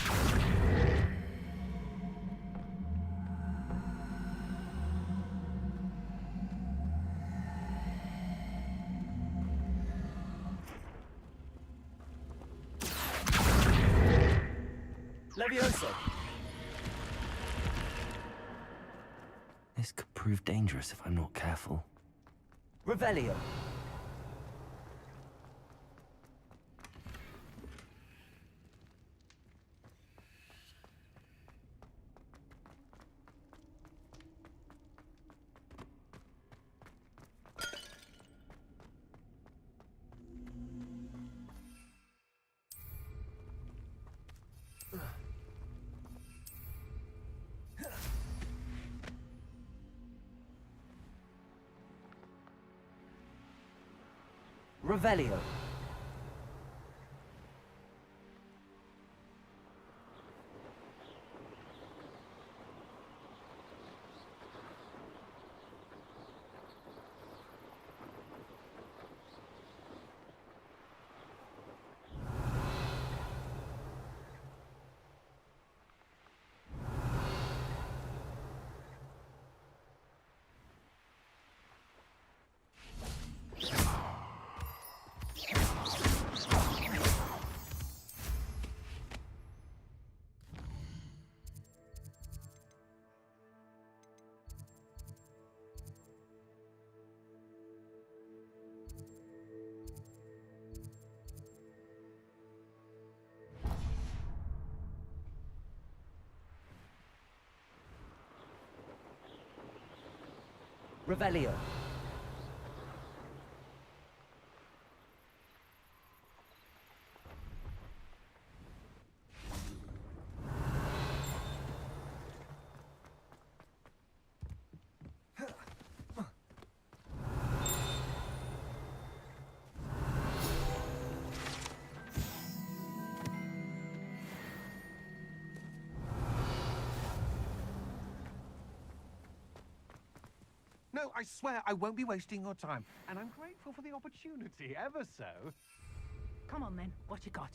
Levioso! This could prove dangerous if I'm not careful. Revelio. Revelio. Revelio. No, I swear I won't be wasting your time. And I'm grateful for the opportunity, ever so. Come on then, what you got?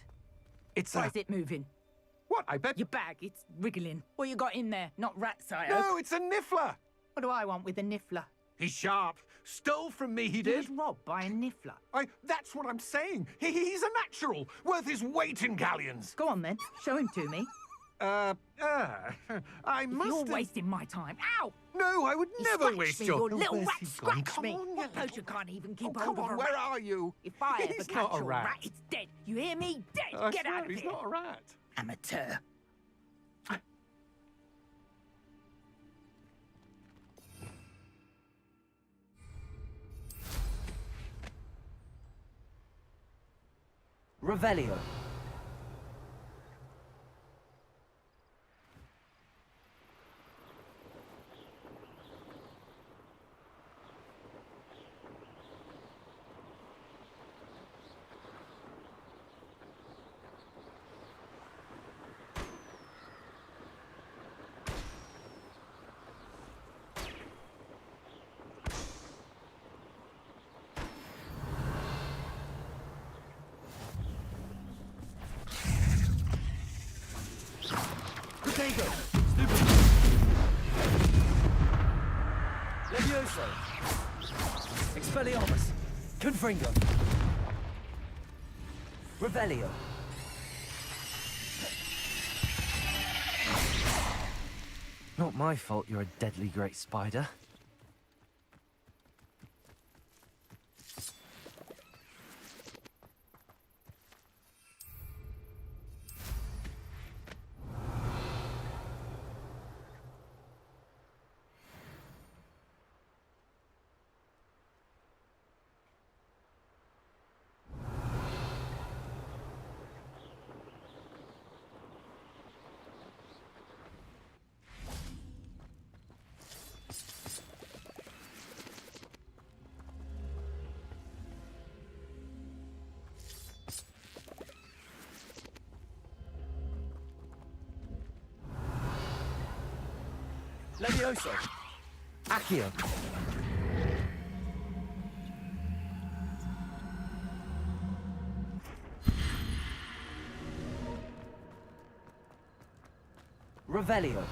It's Why is it moving? What, I bet... Your bag, it's wriggling. What you got in there? Not rat sire. No, it's a niffler! What do I want with a niffler? He's sharp. Stole from me, he He did. was robbed by a niffler. That's what I'm saying. He's a natural, worth his weight in galleons. Go on then, show him to me. I If must you're have... wasting my time. Ow! No, I would never Scratch waste me, your... you little Where's rat, he gone? scratch Come me. on, What bloke you can't even keep Oh, hold come of a on, where rat? are you? If I ever He's catch not a a rat. it's dead. You hear me? Dead. I Get swear, out of he's here. not a rat. Amateur. Revelio. Protego! Stupid! Levioso! Expelliarmus! Confringo! Revelio! Not my fault you're a deadly great spider. Levioso! Accio! Revelio!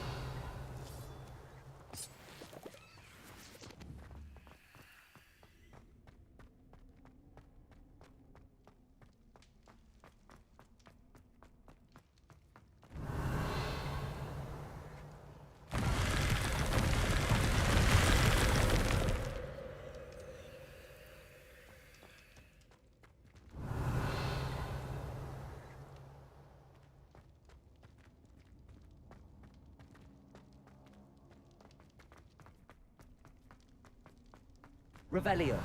Revelio!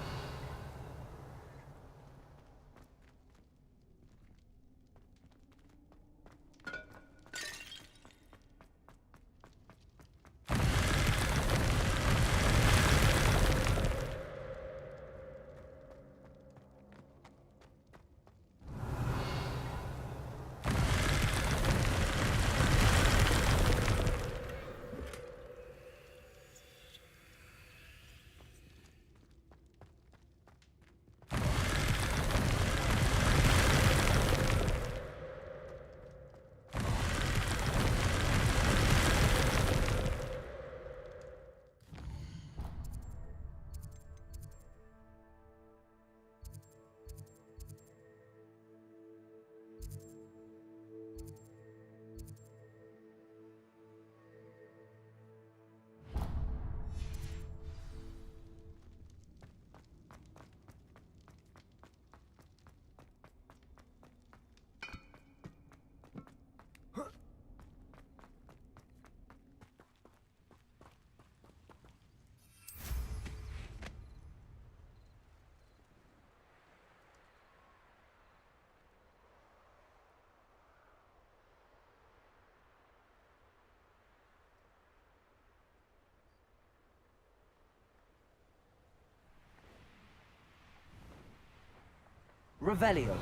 Revelio!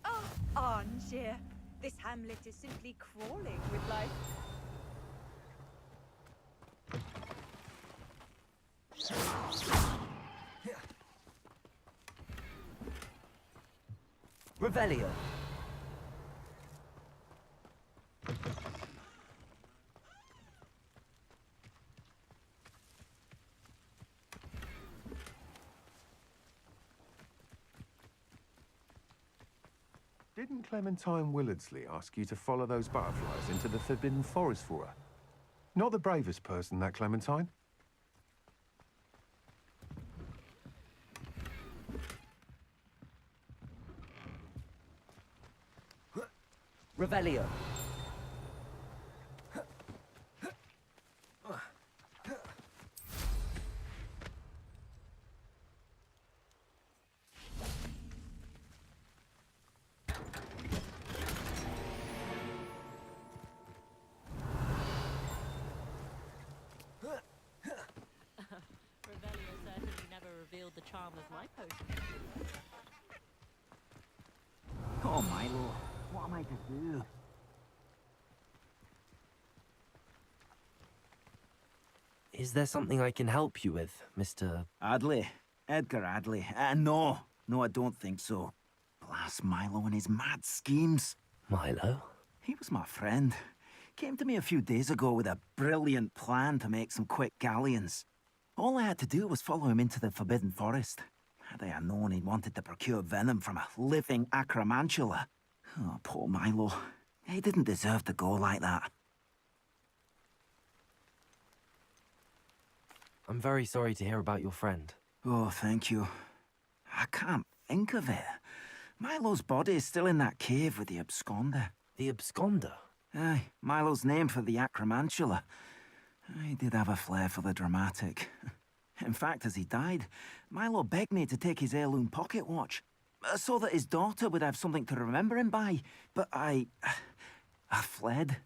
Oh, Angier, this hamlet is simply crawling with life. Revelio! Didn't Clementine Willardsley ask you to follow those butterflies into the Forbidden Forest for her? Not the bravest person, that Clementine. Revelio. Revelio certainly never revealed the charm of my potion. Oh, Milo, what am I to do? Is there something I can help you with, Mr. Adley. Edgar Adley. No, I don't think so. Blast Milo and his mad schemes. Milo? He was my friend. Came to me a few days ago with a brilliant plan to make some quick galleons. All I had to do was follow him into the Forbidden Forest. Had I known he wanted to procure venom from a living acromantula. Oh, poor Milo. He didn't deserve to go like that. I'm very sorry to hear about your friend. Oh, thank you. I can't think of it. Milo's body is still in that cave with the absconder. The absconder? Aye, Milo's name for the acromantula. He did have a flair for the dramatic. In fact, as he died, Milo begged me to take his heirloom pocket watch, so that his daughter would have something to remember him by. But I fled.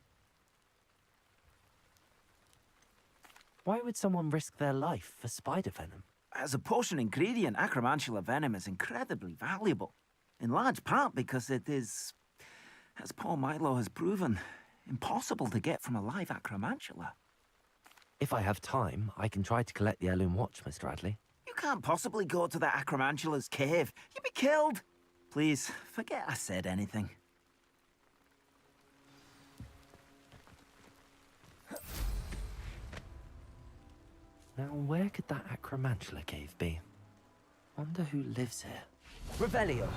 Why would someone risk their life for spider venom? As a potion ingredient, acromantula venom is incredibly valuable. In large part because it is, as poor Milo has proven, impossible to get from a live acromantula. If I have time, I can try to collect the heirloom watch, Mr. Adley. You can't possibly go to the acromantula's cave. You'd be killed. Please, forget I said anything. Now, where could that acromantula cave be? Wonder who lives here. Revelio.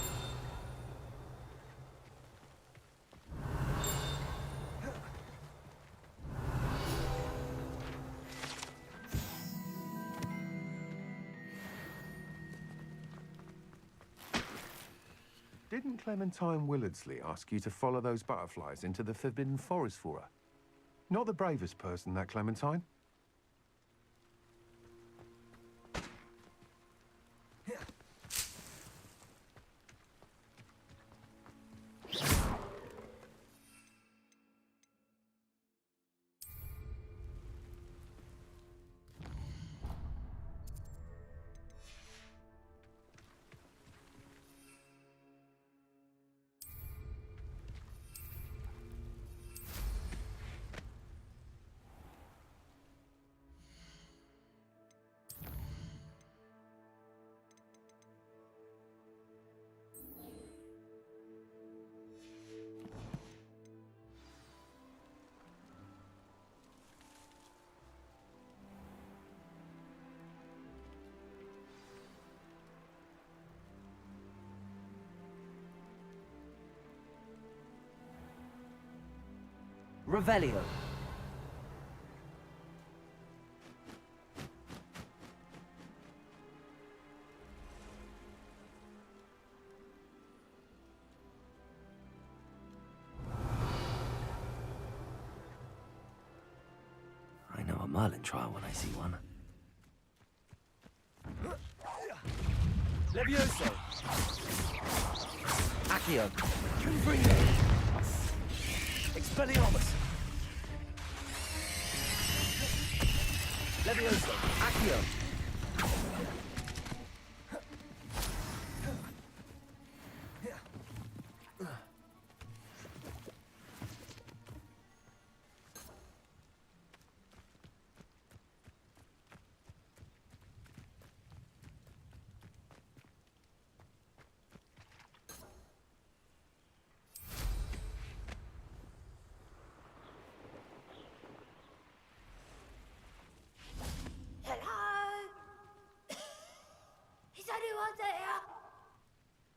Didn't Clementine Willardsley ask you to follow those butterflies into the Forbidden Forest for her? Not the bravest person, that Clementine. Revelio. I know a Merlin trial when I see one. Levioso. Accio. Confringo. Expelliarmus. Levioso. Accio.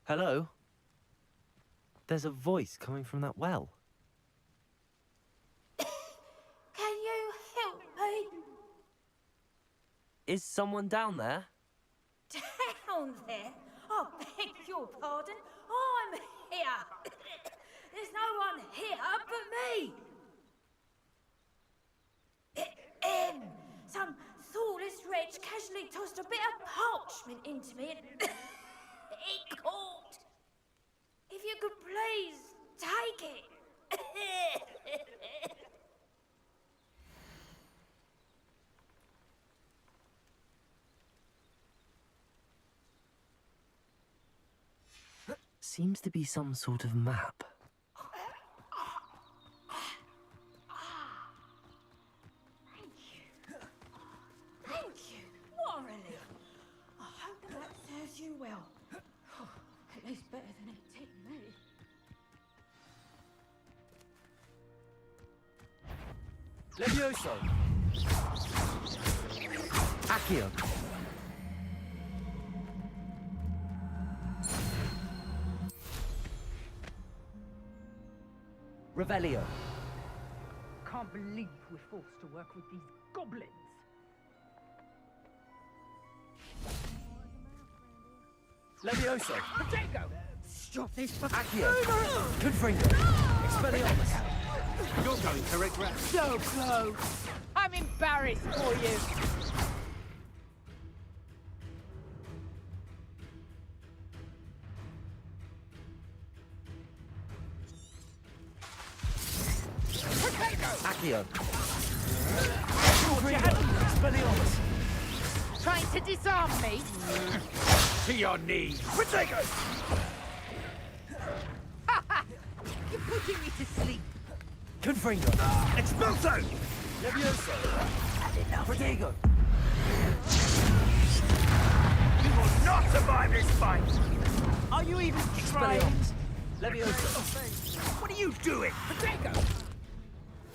Hello? There's a voice coming from that well. Can you help me? Is someone down there? Down there? I beg your pardon. I'm here. There's no one here but me. Some thoughtless wretch casually tossed a bit of parchment into me and it caught. If you could please take it. Seems to be some sort of map. Thank you. What a relief. I hope that serves you well. At least better than it did me. Levioso! Accio! Revelio! Can't believe we're forced to work with these goblins. Levioso! Potato! Stop this Accio! Confringo! Expelliarmus! You're going to regret. So close! I'm embarrassed for you. Accio! Expelliarmus! Trying to disarm me? To your knees! Potato! You're putting me to sleep. Confringo! Expulso! Levioso! Protego! You will not survive this fight! Are you even trying? Expelliarmus! Levioso! What are you doing? Potato!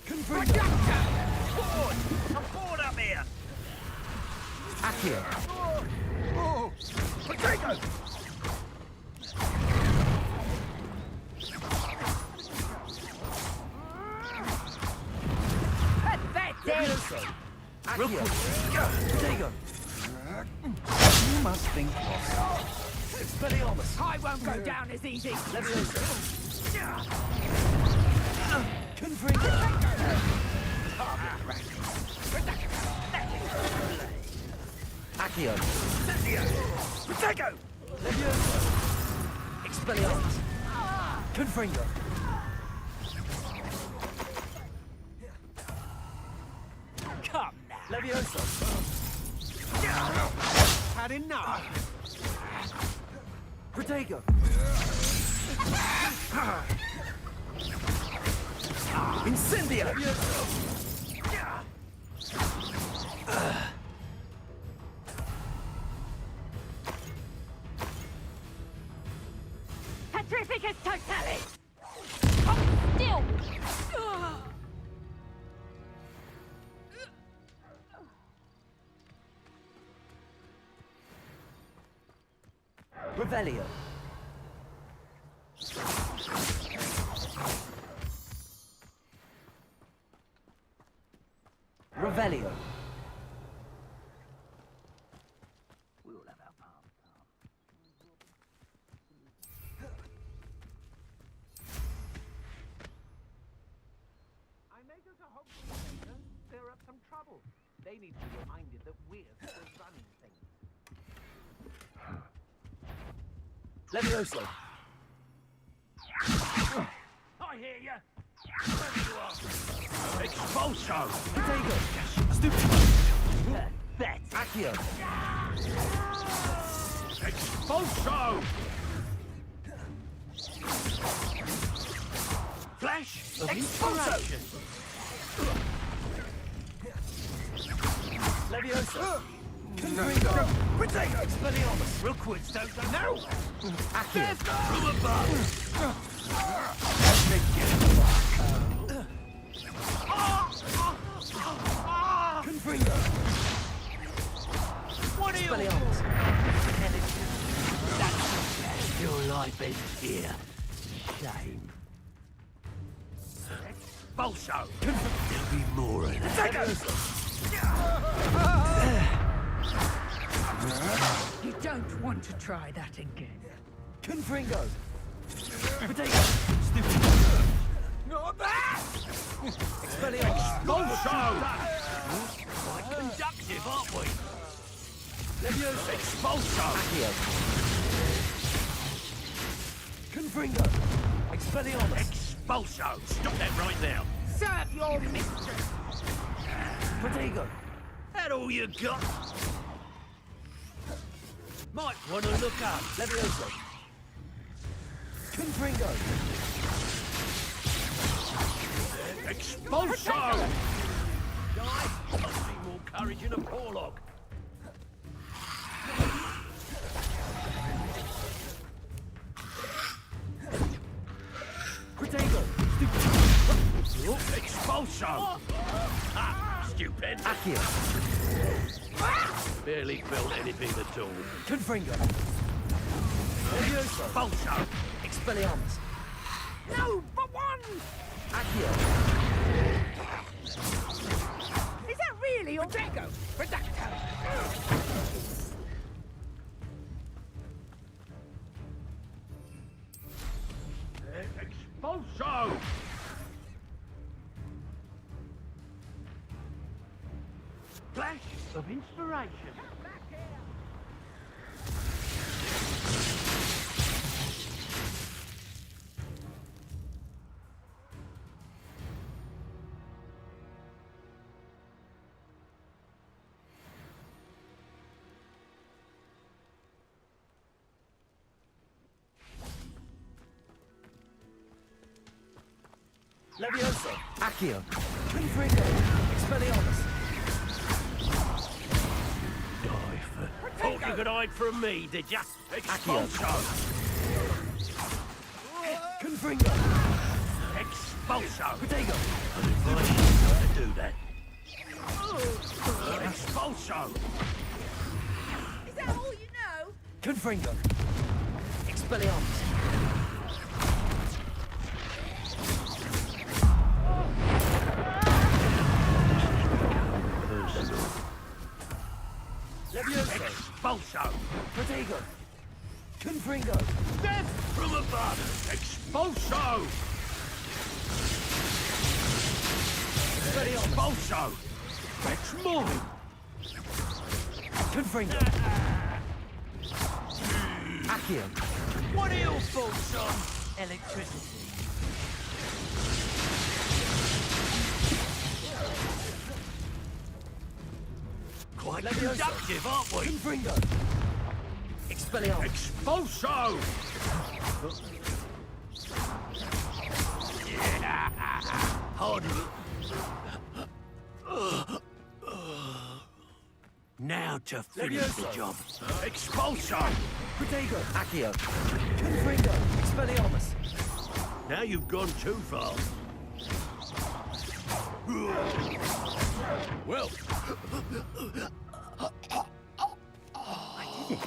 Confringo! I'm bored up here! Accio! Oh! Potato! Levioso! Accio! Protego! You must think possible. Expelliarmus! I won't go down as easy! Levioso! Confringo! Accio! Potato! Levioso! Expelliarmus! Confringo! Come now! Levioso! Had enough! Protego! Incendio! Petrificus totalis! Hold still! Revelio! Revelio! We'll have our part. I may go to Hogwarts later. Stir up some trouble. They need to be reminded that we're still running things. Levioso! I hear ya! Where you are! Expulso! Protego! Stupid! Bet! Accio! Expulso! Flash! Expulso! Levioso! Confringo! Potato! Expelliarmus! Rookwards don't go now! Accio! From above! Confringo! What are you? Expelliarmus! Your life is here. game. Bolso! There'll be more of that. You don't want to try that again. Confringo! Potato! Not that! Expelliarmus! Bolso! Quite conductive, aren't we? Leviosa! Expulso! Accio. Confringo! Expelliarmus! Expulso! Stop that right now. Serve your mistress! Protego! That all you got? Might want to look up. Leviosa! Confringo! Expulso! Guys, must be more courage in a Porlock. Protego! Expulso! Ah, stupid. Accio. Barely felt anything at all. Confringo! Leviosa! Expulso! Expelliarmus! No, but one! Accio. Is that really your Protego? Expulso! Flash of inspiration. Leviosa! Accio. Confringo! Expelliarmus! Thought you could hide from me, did ya? Expulso! Confringo! Expulso! Protego! I'd advise you not to do that. Expulso! Is that all you know? Confringo! Expelliarmus! Leviosa! Expulso! Protego! Confringo! Death from above! Expulso! Expulso! That's mine! Confringo! Accio. What are your thoughts on electricity? Quite Leviosa. conductive, aren't we? Confringo! Expelliarmus! Expulso! Harder. Now to finish the Leviosa. job. Expulso! Protego! Accio. Confringo! Expelliarmus! Now you've gone too far. Well, I did it.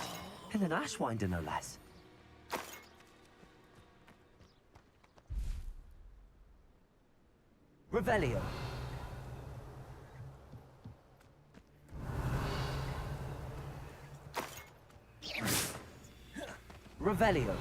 And an Ashwinder, no less. Revelio. Revelio.